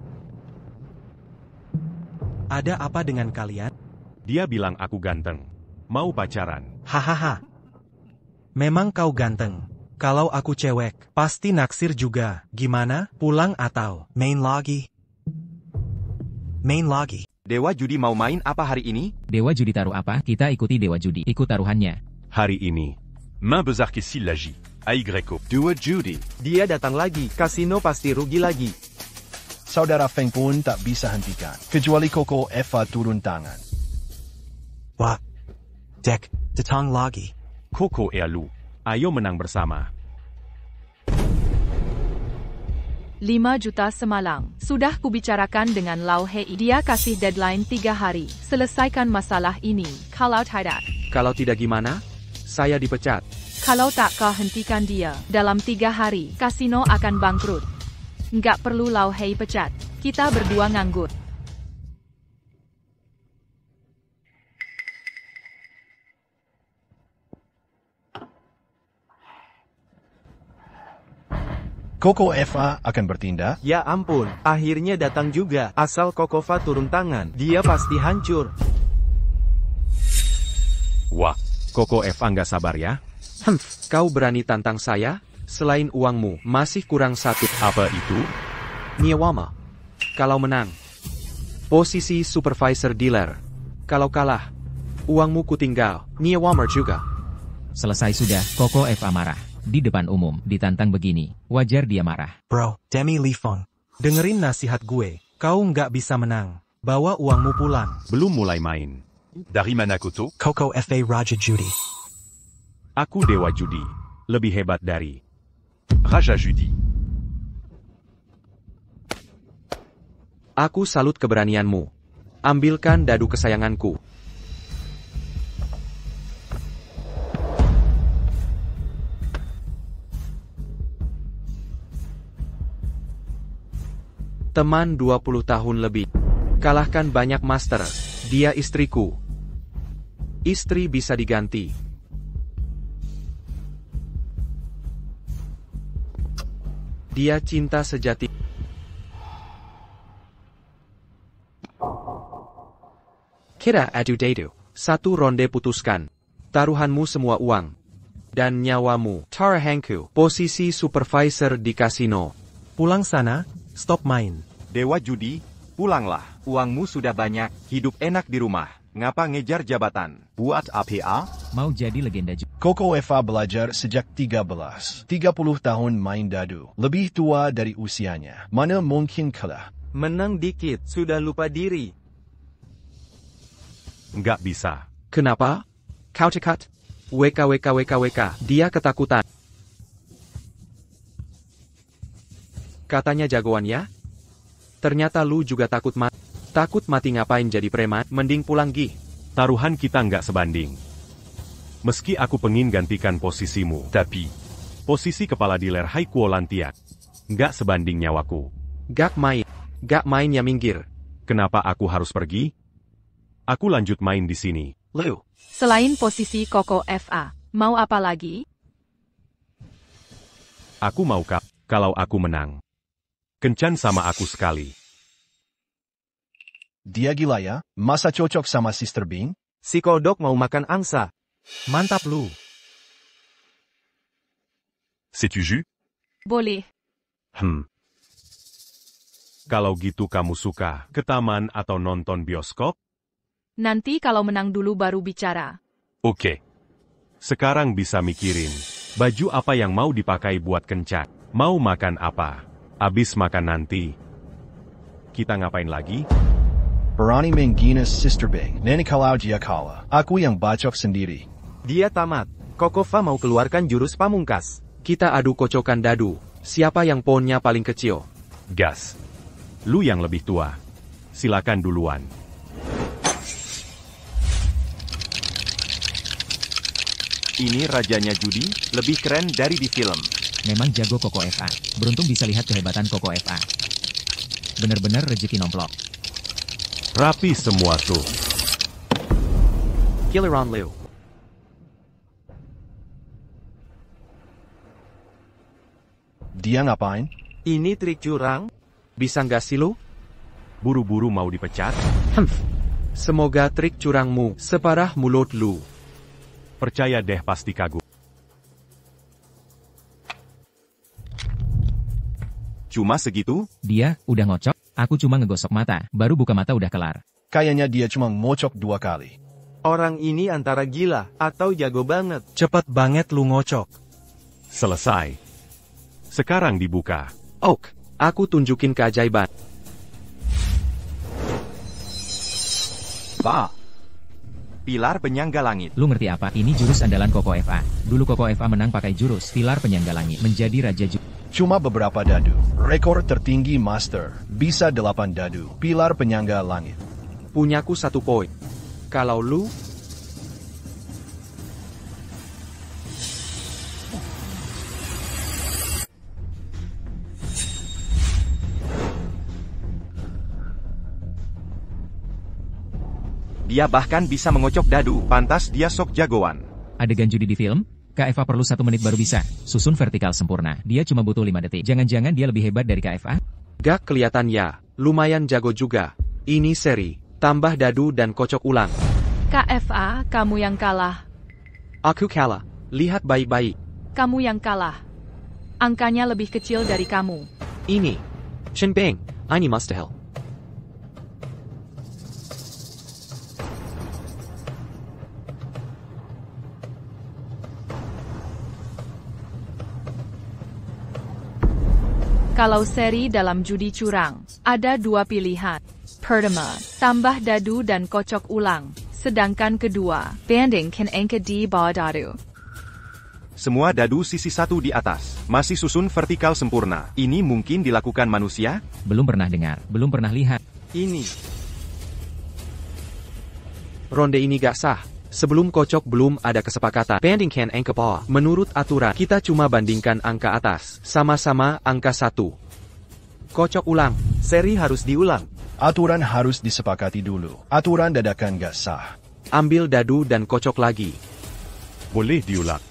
Ada apa dengan kalian? Dia bilang aku ganteng. Mau pacaran. Hahaha. Memang kau ganteng. Kalau aku cewek, pasti naksir juga. Gimana? Pulang atau main lagi? Main lagi. Dewa judi mau main apa hari ini? Dewa judi taruh apa? Kita ikuti dewa judi. Ikut taruhannya. Hari ini. Main Bezark et Sillagie. Aigreko. Dua judi. Dia datang lagi. Kasino pasti rugi lagi. Saudara Feng pun tak bisa hentikan. Kecuali Coco FA turun tangan. Wah. Dek, datang lagi. Coco et Alu. Ayo menang bersama. 5 juta semalam. Sudah kubicarakan dengan Lau Hei. Dia kasih deadline 3 hari. Selesaikan masalah ini. Kalau tidak. Kalau tidak gimana? Saya dipecat. Kalau tak kau hentikan dia, dalam 3 hari, kasino akan bangkrut. Nggak perlu Lau Hei pecat. Kita berdua nganggur. Coco FA akan bertindak? Ya ampun, akhirnya datang juga. Asal Kokova turun tangan, dia pasti hancur. Wah, Coco FA nggak sabar ya? Kau berani tantang saya? Selain uangmu, masih kurang 1. Apa itu? Niawama. Kalau menang, posisi supervisor dealer. Kalau kalah, uangmu kutinggal. Niawama juga. Selesai sudah, Koko FA marah. Di depan umum, ditantang begini. Wajar dia marah. Bro, Demi Lifong. Dengerin nasihat gue. Kau nggak bisa menang. Bawa uangmu pulang. Belum mulai main. Dari mana Koto? Coco FA Raja Judi. Aku dewa judi. Lebih hebat dari Raja Judi. Aku salut keberanianmu. Ambilkan dadu kesayanganku. Teman 20 tahun lebih. Kalahkan banyak master. Dia istriku. Istri bisa diganti. Dia cinta sejati. Kira adu dadu. 1 ronde putuskan. Taruhanmu semua uang. Dan nyawamu. Tarahangku. Posisi supervisor di kasino. Pulang sana. Stop main. Dewa judi, pulanglah. Uangmu sudah banyak, hidup enak di rumah. Ngapa ngejar jabatan? Buat APA? Mau jadi legenda judi. Coco FA belajar sejak 13. 30 tahun main dadu. Lebih tua dari usianya. Mana mungkin kalah? Menang dikit, sudah lupa diri. Nggak bisa. Kenapa? Kau cekat? WK. Dia ketakutan. Katanya jagoan ya? Ternyata lu juga takut mati. Takut mati ngapain jadi preman? Mending pulang Gi. Taruhan kita nggak sebanding. Meski aku pengin gantikan posisimu, tapi posisi kepala dealer Haikuo Lantiak nggak sebanding nyawaku. Gak main ya minggir. Kenapa aku harus pergi? Aku lanjut main di sini. Lu. Selain posisi Koko FA, mau apa lagi? Aku mau kalau aku menang. Kencan sama aku sekali. Dia gila ya? Masa cocok sama Sister Bing? Si kodok mau makan angsa. Mantap lu. C'est-tu jus? Boleh. Kalau gitu kamu suka ke taman atau nonton bioskop? Nanti kalau menang dulu baru bicara. Ok. Sekarang bisa mikirin, baju apa yang mau dipakai buat kencan? Mau makan apa? Abis makan nanti. Kita ngapain lagi? Berani menghina Sister Bing. Nenek kalau dia kalah, aku yang bacok sendiri. Dia tamat. Kokova mau keluarkan jurus pamungkas. Kita adu kocokan dadu. Siapa yang ponnya paling kecil? Gas. Lu yang lebih tua. Silakan duluan. Ini rajanya judi, lebih keren dari di film. Memang jago Koko FA. Beruntung bisa lihat kehebatan Koko FA. Bener-bener rezeki nomplok. Rapi semua tuh. Giliran Liu. Dia ngapain? Ini trik curang? Bisa nggak sih lu? Buru-buru mau dipecat? Semoga trik curangmu separah mulut lu. Percaya deh pasti kagum. Cuma segitu? Dia, udah ngocok, aku cuma ngegosok mata, baru buka mata udah kelar. Kayaknya dia cuma ngocok 2 kali. Orang ini antara gila atau jago banget. Cepet banget lu ngocok. Selesai. Sekarang dibuka. Ok, aku tunjukin keajaiban. Pilar penyangga langit. Lu ngerti apa? Ini jurus andalan Koko FA. Dulu Koko FA menang pakai jurus pilar penyangga langit, menjadi raja Cuma beberapa dadu. Rekor tertinggi master. Bisa 8 dadu. Pilar penyangga langit. Punyaku 1 poin. Kalau lu... Dia bahkan bisa mengocok dadu. Pantas dia sok jagoan. Adegan judi di film? KFA perlu 1 menit baru bisa. Susun vertikal sempurna. Dia cuma butuh 5 detik. Jangan-jangan dia lebih hebat dari KFA? Gak kelihatan ya. Lumayan jago juga. Ini seri. Tambah dadu dan kocok ulang. KFA, kamu yang kalah. Aku kalah. Lihat baik-baik. Kamu yang kalah. Angkanya lebih kecil dari kamu. Ini. Shen Bing. Ini mustahil. Kalau seri dalam judi curang, ada 2 pilihan. Pertama, tambah dadu dan kocok ulang. Sedangkan kedua, bandingkan angka di bawah dadu. Semua dadu sisi 1 di atas. Masih susun vertikal sempurna. Ini mungkin dilakukan manusia? Belum pernah dengar, belum pernah lihat. Ini. Ronde ini gak sah. Sebelum kocok belum ada kesepakatan. Bandingkan angka bawah. Menurut aturan, kita cuma bandingkan angka atas. Sama-sama angka 1. Kocok ulang. Seri harus diulang. Aturan harus disepakati dulu. Aturan dadakan gak sah. Ambil dadu dan kocok lagi. Boleh diulang.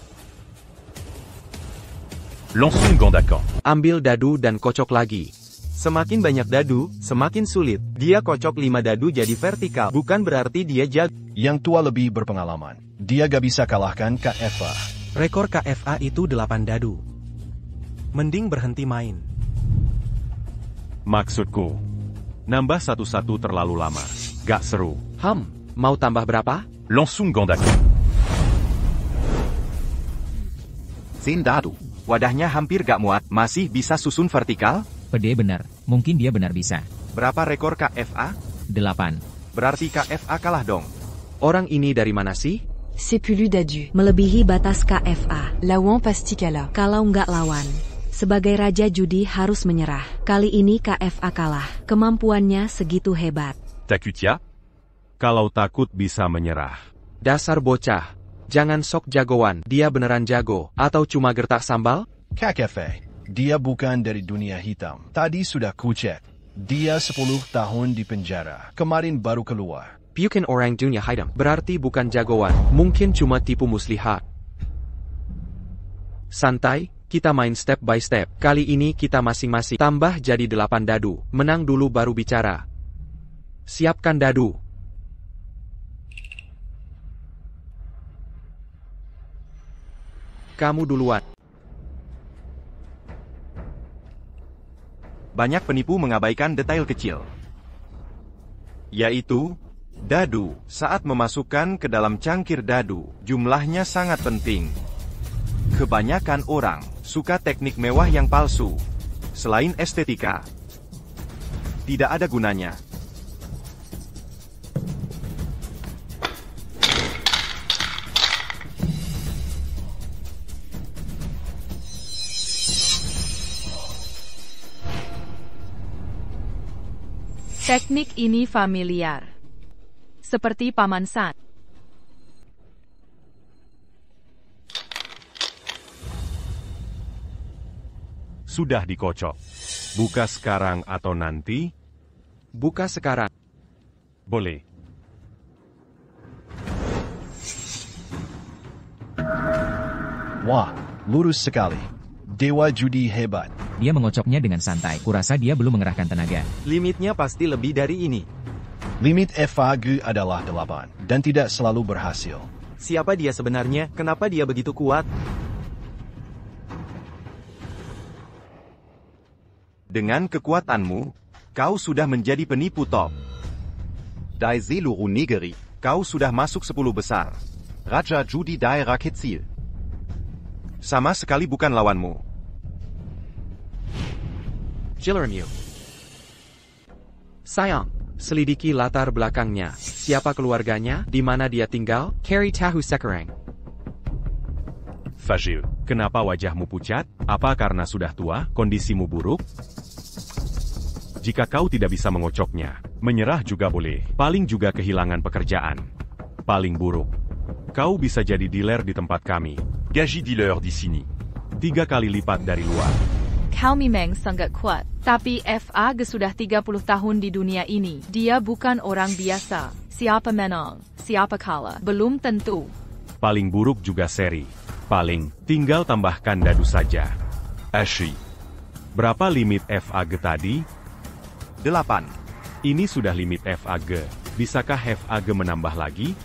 Lançons Gandakan. Ambil dadu dan kocok lagi. Semakin banyak dadu, semakin sulit. Dia kocok 5 dadu jadi vertikal. Bukan berarti dia jago. Yang tua lebih berpengalaman. Dia gak bisa kalahkan KFA. Rekor KFA itu 8 dadu. Mending berhenti main. Maksudku, nambah satu-satu terlalu lama. Gak seru. Mau tambah berapa? Lançons Gandakan. 10 dadu. Wadahnya hampir gak muat. Masih bisa susun vertikal? Pede benar, mungkin dia benar bisa. Berapa rekor KFA? 8. Berarti KFA kalah dong. Orang ini dari mana sih? C'est plus Dadu. Melebihi batas KFA. Lawan pasti kalah. Kalau nggak lawan. Sebagai raja judi harus menyerah. Kali ini KFA kalah. Kemampuannya segitu hebat. Takutia? Kalau takut bisa menyerah. Dasar bocah. Jangan sok jagoan, dia beneran jago. Atau cuma gertak sambal? KFA. Dia bukan dari dunia hitam. Tadi sudah kucek. Dia 10 tahun di penjara. Kemarin baru keluar. Bukan orang dunia hitam. Berarti bukan jagoan. Mungkin cuma tipu muslihat. Santai, kita main step by step. Kali ini kita masing-masing tambah jadi 8 dadu. Menang dulu baru bicara. Siapkan dadu. Kamu duluan. Banyak penipu mengabaikan detail kecil. Yaitu, dadu. Saat memasukkan ke dalam cangkir dadu, jumlahnya sangat penting. Kebanyakan orang suka teknik mewah yang palsu. Selain estetika, tidak ada gunanya. Teknik ini familiar. Seperti Paman San. Sudah dikocok. Buka sekarang atau nanti? Buka sekarang. Boleh. Wah, lurus sekali. Dewa judi hebat. Dia mengocoknya dengan santai. Kurasa dia belum mengerahkan tenaga. Limitnya pasti lebih dari ini. Limit FAG adalah 8, dan tidak selalu berhasil. Siapa dia sebenarnya? Kenapa dia begitu kuat? Dengan kekuatanmu, kau sudah menjadi penipu top. Daizelu Negeri. Kau sudah masuk 10 besar. Raja Judi Daerah Kecil. Sama sekali bukan lawanmu. Jillermu. Sayang, selidiki latar belakangnya. Siapa keluarganya? Di mana dia tinggal? Carry tahu sekarang. Fajil, kenapa wajahmu pucat? Apa karena sudah tua? Kondisimu buruk? Jika kau tidak bisa mengocoknya, menyerah juga boleh. Paling juga kehilangan pekerjaan. Paling buruk, kau bisa jadi dealer di tempat kami. Gaji dealer di sini. 3 kali lipat dari luar. Kau memang sangat kuat. Tapi FAG sudah 30 tahun di dunia ini. Dia bukan orang biasa. Siapa menang, siapa kalah, belum tentu. Paling buruk juga seri. Paling, tinggal tambahkan dadu saja. Ashi. Berapa limit FAG tadi? 8. Ini sudah limit FAG. Bisakah FAG menambah lagi?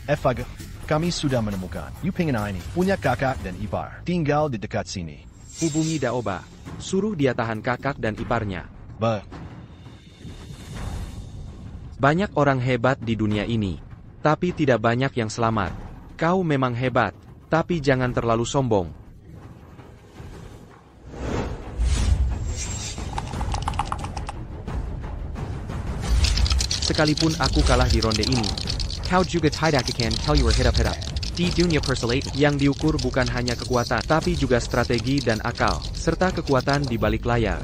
FAG, kami sudah menemukan. Yupingin ini punya kakak dan ipar. Tinggal di dekat sini. Hubungi Daoba. Suruh dia tahan kakak dan iparnya. Banyak orang hebat di dunia ini. Tapi tidak banyak yang selamat. Kau memang hebat. Tapi jangan terlalu sombong. Sekalipun aku kalah di ronde ini, kau juga tidak akan tell you were hit up. Di dunia persilatan, yang diukur bukan hanya kekuatan, tapi juga strategi dan akal, serta kekuatan di balik layar.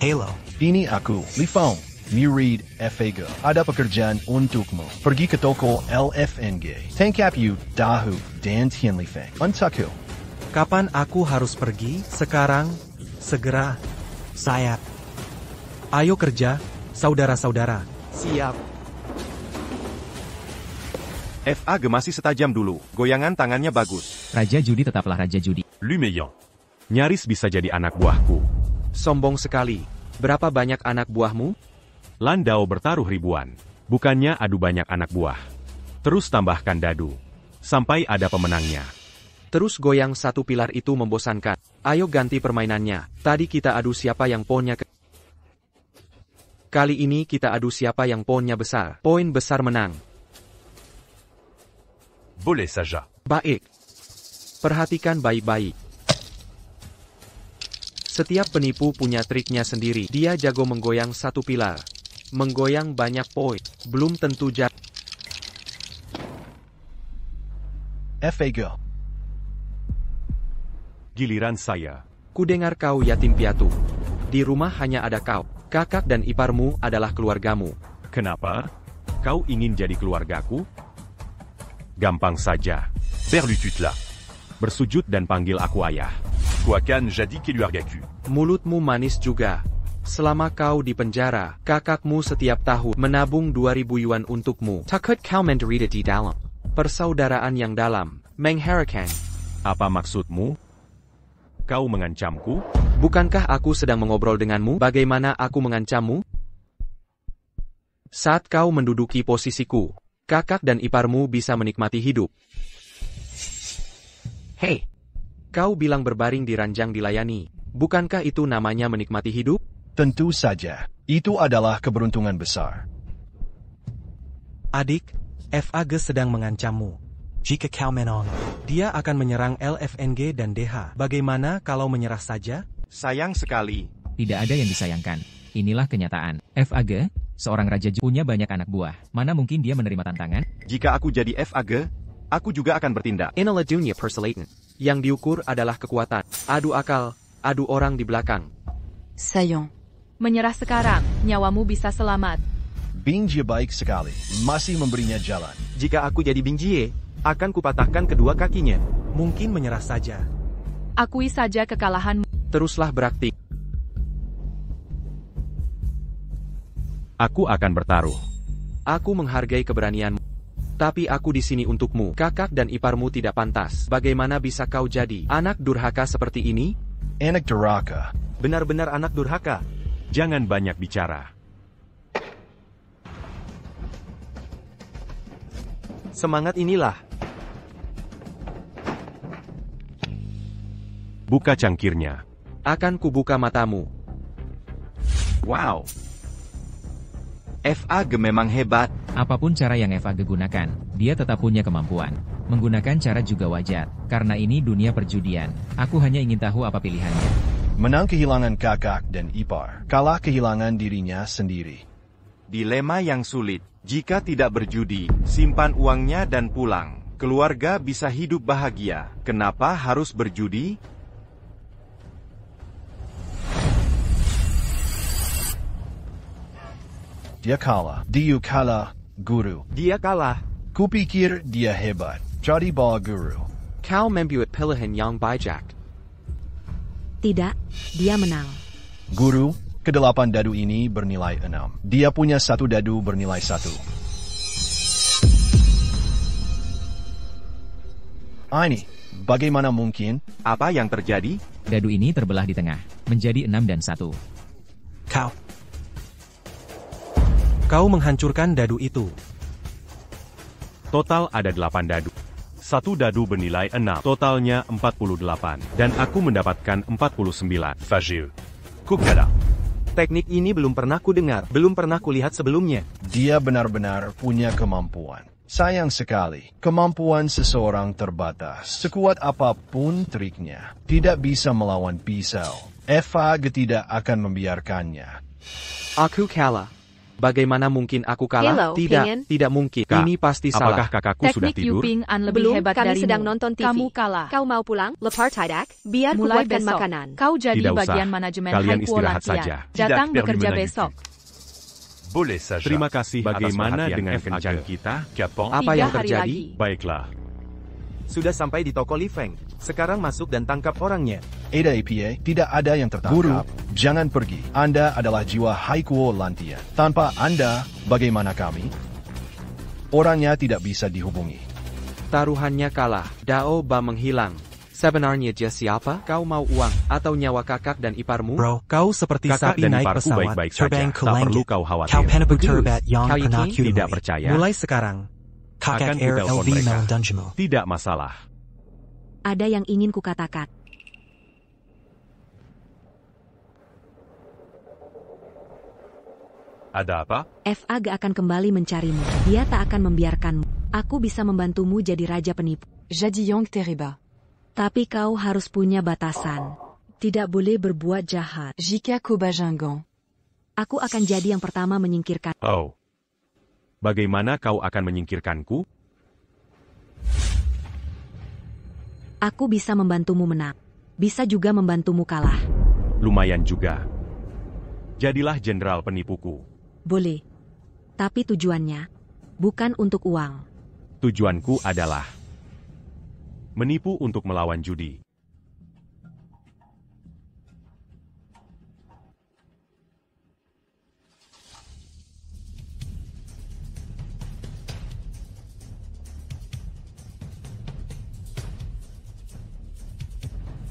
Halo. Ini aku, Li Fong. Murid FAG. Ada pekerjaan untukmu. Pergi ke toko LFNG. Tangkap you, Dahu, dan Tian Li Feng. Untukku. Kapan aku harus pergi? Sekarang? Segera? Saya. Ayo kerja, saudara-saudara. Siap. FAG masih setajam dulu. Goyangan tangannya bagus. Raja judi tetaplah raja judi. Lumeyan. Nyaris bisa jadi anak buahku. Sombong sekali. Berapa banyak anak buahmu? Landau bertaruh ribuan. Bukannya adu banyak anak buah. Terus tambahkan dadu. Sampai ada pemenangnya. Terus goyang satu pilar itu membosankan. Ayo ganti permainannya. Tadi kita adu siapa yang poinnya Kali ini kita adu siapa yang poinnya besar. Poin besar menang. Boleh saja. Baik. Perhatikan baik-baik. Setiap penipu punya triknya sendiri. Dia jago menggoyang satu pilar. Menggoyang banyak poin. Belum tentu FAGO. Giliran saya. Kudengar kau yatim piatu. Di rumah hanya ada kau. Kakak dan iparmu adalah keluargamu. Kenapa? Kau ingin jadi keluargaku? Gampang saja. Père Lutut là. Bersujud dan panggil aku ayah. Quacan jadi Keluargaku. Mulutmu manis juga. Selama kau di penjara, kakakmu setiap tahun menabung 2.000 yuan untukmu. Takut kau menderita di dalam. Persaudaraan yang dalam, mengharapkan. Apa maksudmu? Kau mengancamku? Bukankah aku sedang mengobrol denganmu? Bagaimana aku mengancammu? Saat kau menduduki posisiku, kakak dan iparmu bisa menikmati hidup. Hei, kau bilang berbaring di ranjang dilayani. Bukankah itu namanya menikmati hidup? Tentu saja. Itu adalah keberuntungan besar. Adik, FAG sedang mengancammu. Jika kau menang, dia akan menyerang LFNG dan DH. Bagaimana kalau menyerah saja? Sayang sekali. Tidak ada yang disayangkan. Inilah kenyataan. FAG, seorang raja punya banyak anak buah. Mana mungkin dia menerima tantangan? Jika aku jadi FAG, aku juga akan bertindak. Inilah dunia persilatan. Yang diukur adalah kekuatan. Adu akal, adu orang di belakang. Sayon. Menyerah sekarang, nyawamu bisa selamat. Bing Jie baik sekali, masih memberinya jalan. Jika aku jadi Bing Jie, akan kupatahkan kedua kakinya. Mungkin menyerah saja. Akui saja kekalahanmu. Teruslah berakting. Aku akan bertaruh. Aku menghargai keberanianmu. Tapi aku di sini untukmu. Kakak dan iparmu tidak pantas. Bagaimana bisa kau jadi anak durhaka seperti ini? Anak durhaka. Benar-benar anak durhaka. Jangan banyak bicara. Semangat inilah. Buka cangkirnya. Akan kubuka matamu. Wow. FAG memang hebat. Apapun cara yang FAG gunakan, dia tetap punya kemampuan. Menggunakan cara juga wajar, karena ini dunia perjudian. Aku hanya ingin tahu apa pilihannya. Menang kehilangan kakak dan ipar, kalah kehilangan dirinya sendiri. Dilema yang sulit. Jika tidak berjudi, simpan uangnya dan pulang. Keluarga bisa hidup bahagia. Kenapa harus berjudi? Dia kalah. Dia kalah, guru. Dia kalah. Kupikir dia hebat. Jadi bawa guru. Kau membuat pilihan yang bijak. Tidak, dia menang. Guru, ke-8 dadu ini bernilai 6. Dia punya 1 dadu bernilai 1. Ini, bagaimana mungkin? Apa yang terjadi? Dadu ini terbelah di tengah, menjadi 6 dan 1. Kau menghancurkan dadu itu. Total ada 8 dadu. 1 dadu bernilai 6, totalnya 48. Dan aku mendapatkan 49. Fageux. Kokala. Teknik ini belum pernah kudengar, belum pernah kulihat sebelumnya. Dia benar-benar punya kemampuan. Sayang sekali, kemampuan seseorang terbatas. Sekuat apapun triknya, tidak bisa melawan pisau. FAG tidak akan membiarkannya. Aku kalah. Bagaimana mungkin aku kalah? Hello, Tidak, Pingen. tidak mungkin. Kak, Ini pasti salah. Apakah kakakku sudah Teknik tidur? Yuping An lebih Belum, hebat kami darimu. sedang nonton TV. Kamu kalah. Kau mau pulang? Lepar tidak? Biar Mulai kubuatkan besok, makanan. kau jadi Tidak usah. bagian manajemen Kalian Haiku istirahat Olympian. saja. Datang Tidak bekerja perlu besok. Boleh saja. Terima kasih. Bagaimana atas dengan perhatian kencan FAG. kita? Capon. Apa 3 yang hari terjadi? lagi. Baiklah. Sudah sampai di toko Li Feng. Sekarang masuk dan tangkap orangnya. Ada APA, tidak ada yang tertangkap. Guru, jangan pergi. Anda adalah jiwa Haikuo Lantian. Tanpa Anda, bagaimana kami? Orangnya tidak bisa dihubungi. Taruhannya kalah. Dao Ba menghilang. Sebenarnya dia siapa? Kau mau uang atau nyawa kakak dan iparmu? Bro, kau seperti Kakak sapi dan naik iparku pesawat. baik-baik Terbang saja. ke Tak perlu langit. kau khawatir. Kau pernah berterbat yang Kau pernah yakin? Tidak percaya. Mulai sekarang, Akan kakak Air kutelepon LV mereka. Melon Dungeon. Tidak masalah. Ada yang ingin kukatakan. Ada apa? FAG akan kembali mencarimu. Dia tak akan membiarkanmu. Aku bisa membantumu jadi raja penipu. Jadi Yang Tereba. Tapi kau harus punya batasan. Tidak boleh berbuat jahat. Jika Kobajingan. Aku akan jadi yang pertama menyingkirkan. Oh. Bagaimana kau akan menyingkirkanku? Aku bisa membantumu menang. Bisa juga membantumu kalah. Lumayan juga. Jadilah jenderal penipuku. Boleh. Tapi tujuannya bukan untuk uang. Tujuanku adalah menipu untuk melawan judi.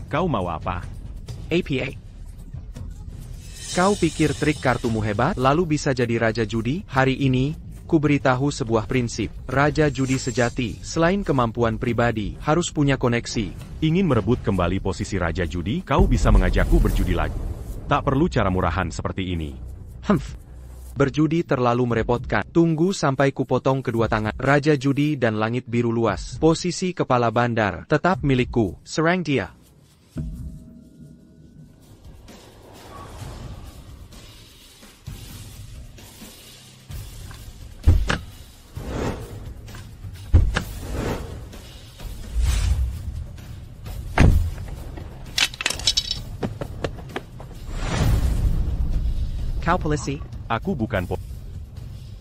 Kau mau apa? APA. Kau pikir trik kartumu hebat, lalu bisa jadi raja judi? Hari ini, ku beritahu sebuah prinsip. Raja judi sejati, selain kemampuan pribadi, harus punya koneksi. Ingin merebut kembali posisi raja judi, kau bisa mengajakku berjudi lagi. Tak perlu cara murahan seperti ini. Berjudi terlalu merepotkan. Tunggu sampai kupotong kedua tangan. Raja judi dan langit biru luas. Posisi kepala bandar, tetap milikku. Serang dia. Kau polisi? Aku bukan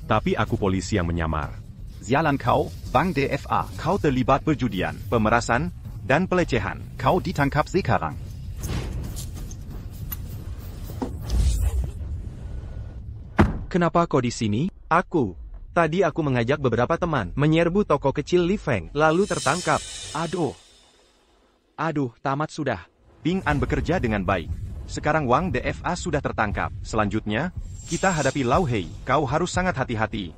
tapi aku polisi yang menyamar. Sialan kau, Bank DFA. Kau terlibat perjudian, pemerasan, dan pelecehan. Kau ditangkap sekarang. Kenapa kau di sini? Tadi aku mengajak beberapa teman menyerbu toko kecil Li Feng, lalu tertangkap. Aduh, tamat sudah. Ping An bekerja dengan baik. Sekarang Wang DFA sudah tertangkap. Selanjutnya, kita hadapi Lau Hei. Kau harus sangat hati-hati.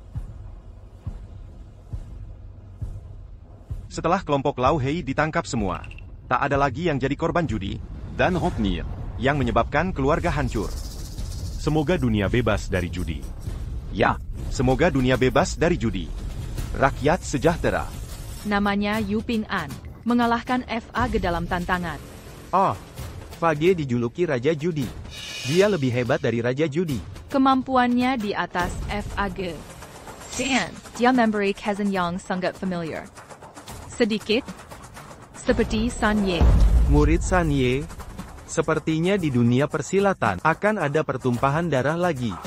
Setelah kelompok Lau Hei ditangkap semua, tak ada lagi yang jadi korban judi Dan retenir. yang menyebabkan keluarga hancur. Semoga dunia bebas dari judi. Ya. Semoga dunia bebas dari judi. Rakyat sejahtera. Namanya Yu Ping An, mengalahkan FA ke dalam tantangan. Oh, Fage dijuluki Raja Judi. Dia lebih hebat dari Raja Judi. Kemampuannya di atas FAG. Dan, dia memberi kesan yang sangat familiar. Sedikit, seperti San Ye. Murid San Ye, sepertinya di dunia persilatan akan ada pertumpahan darah lagi.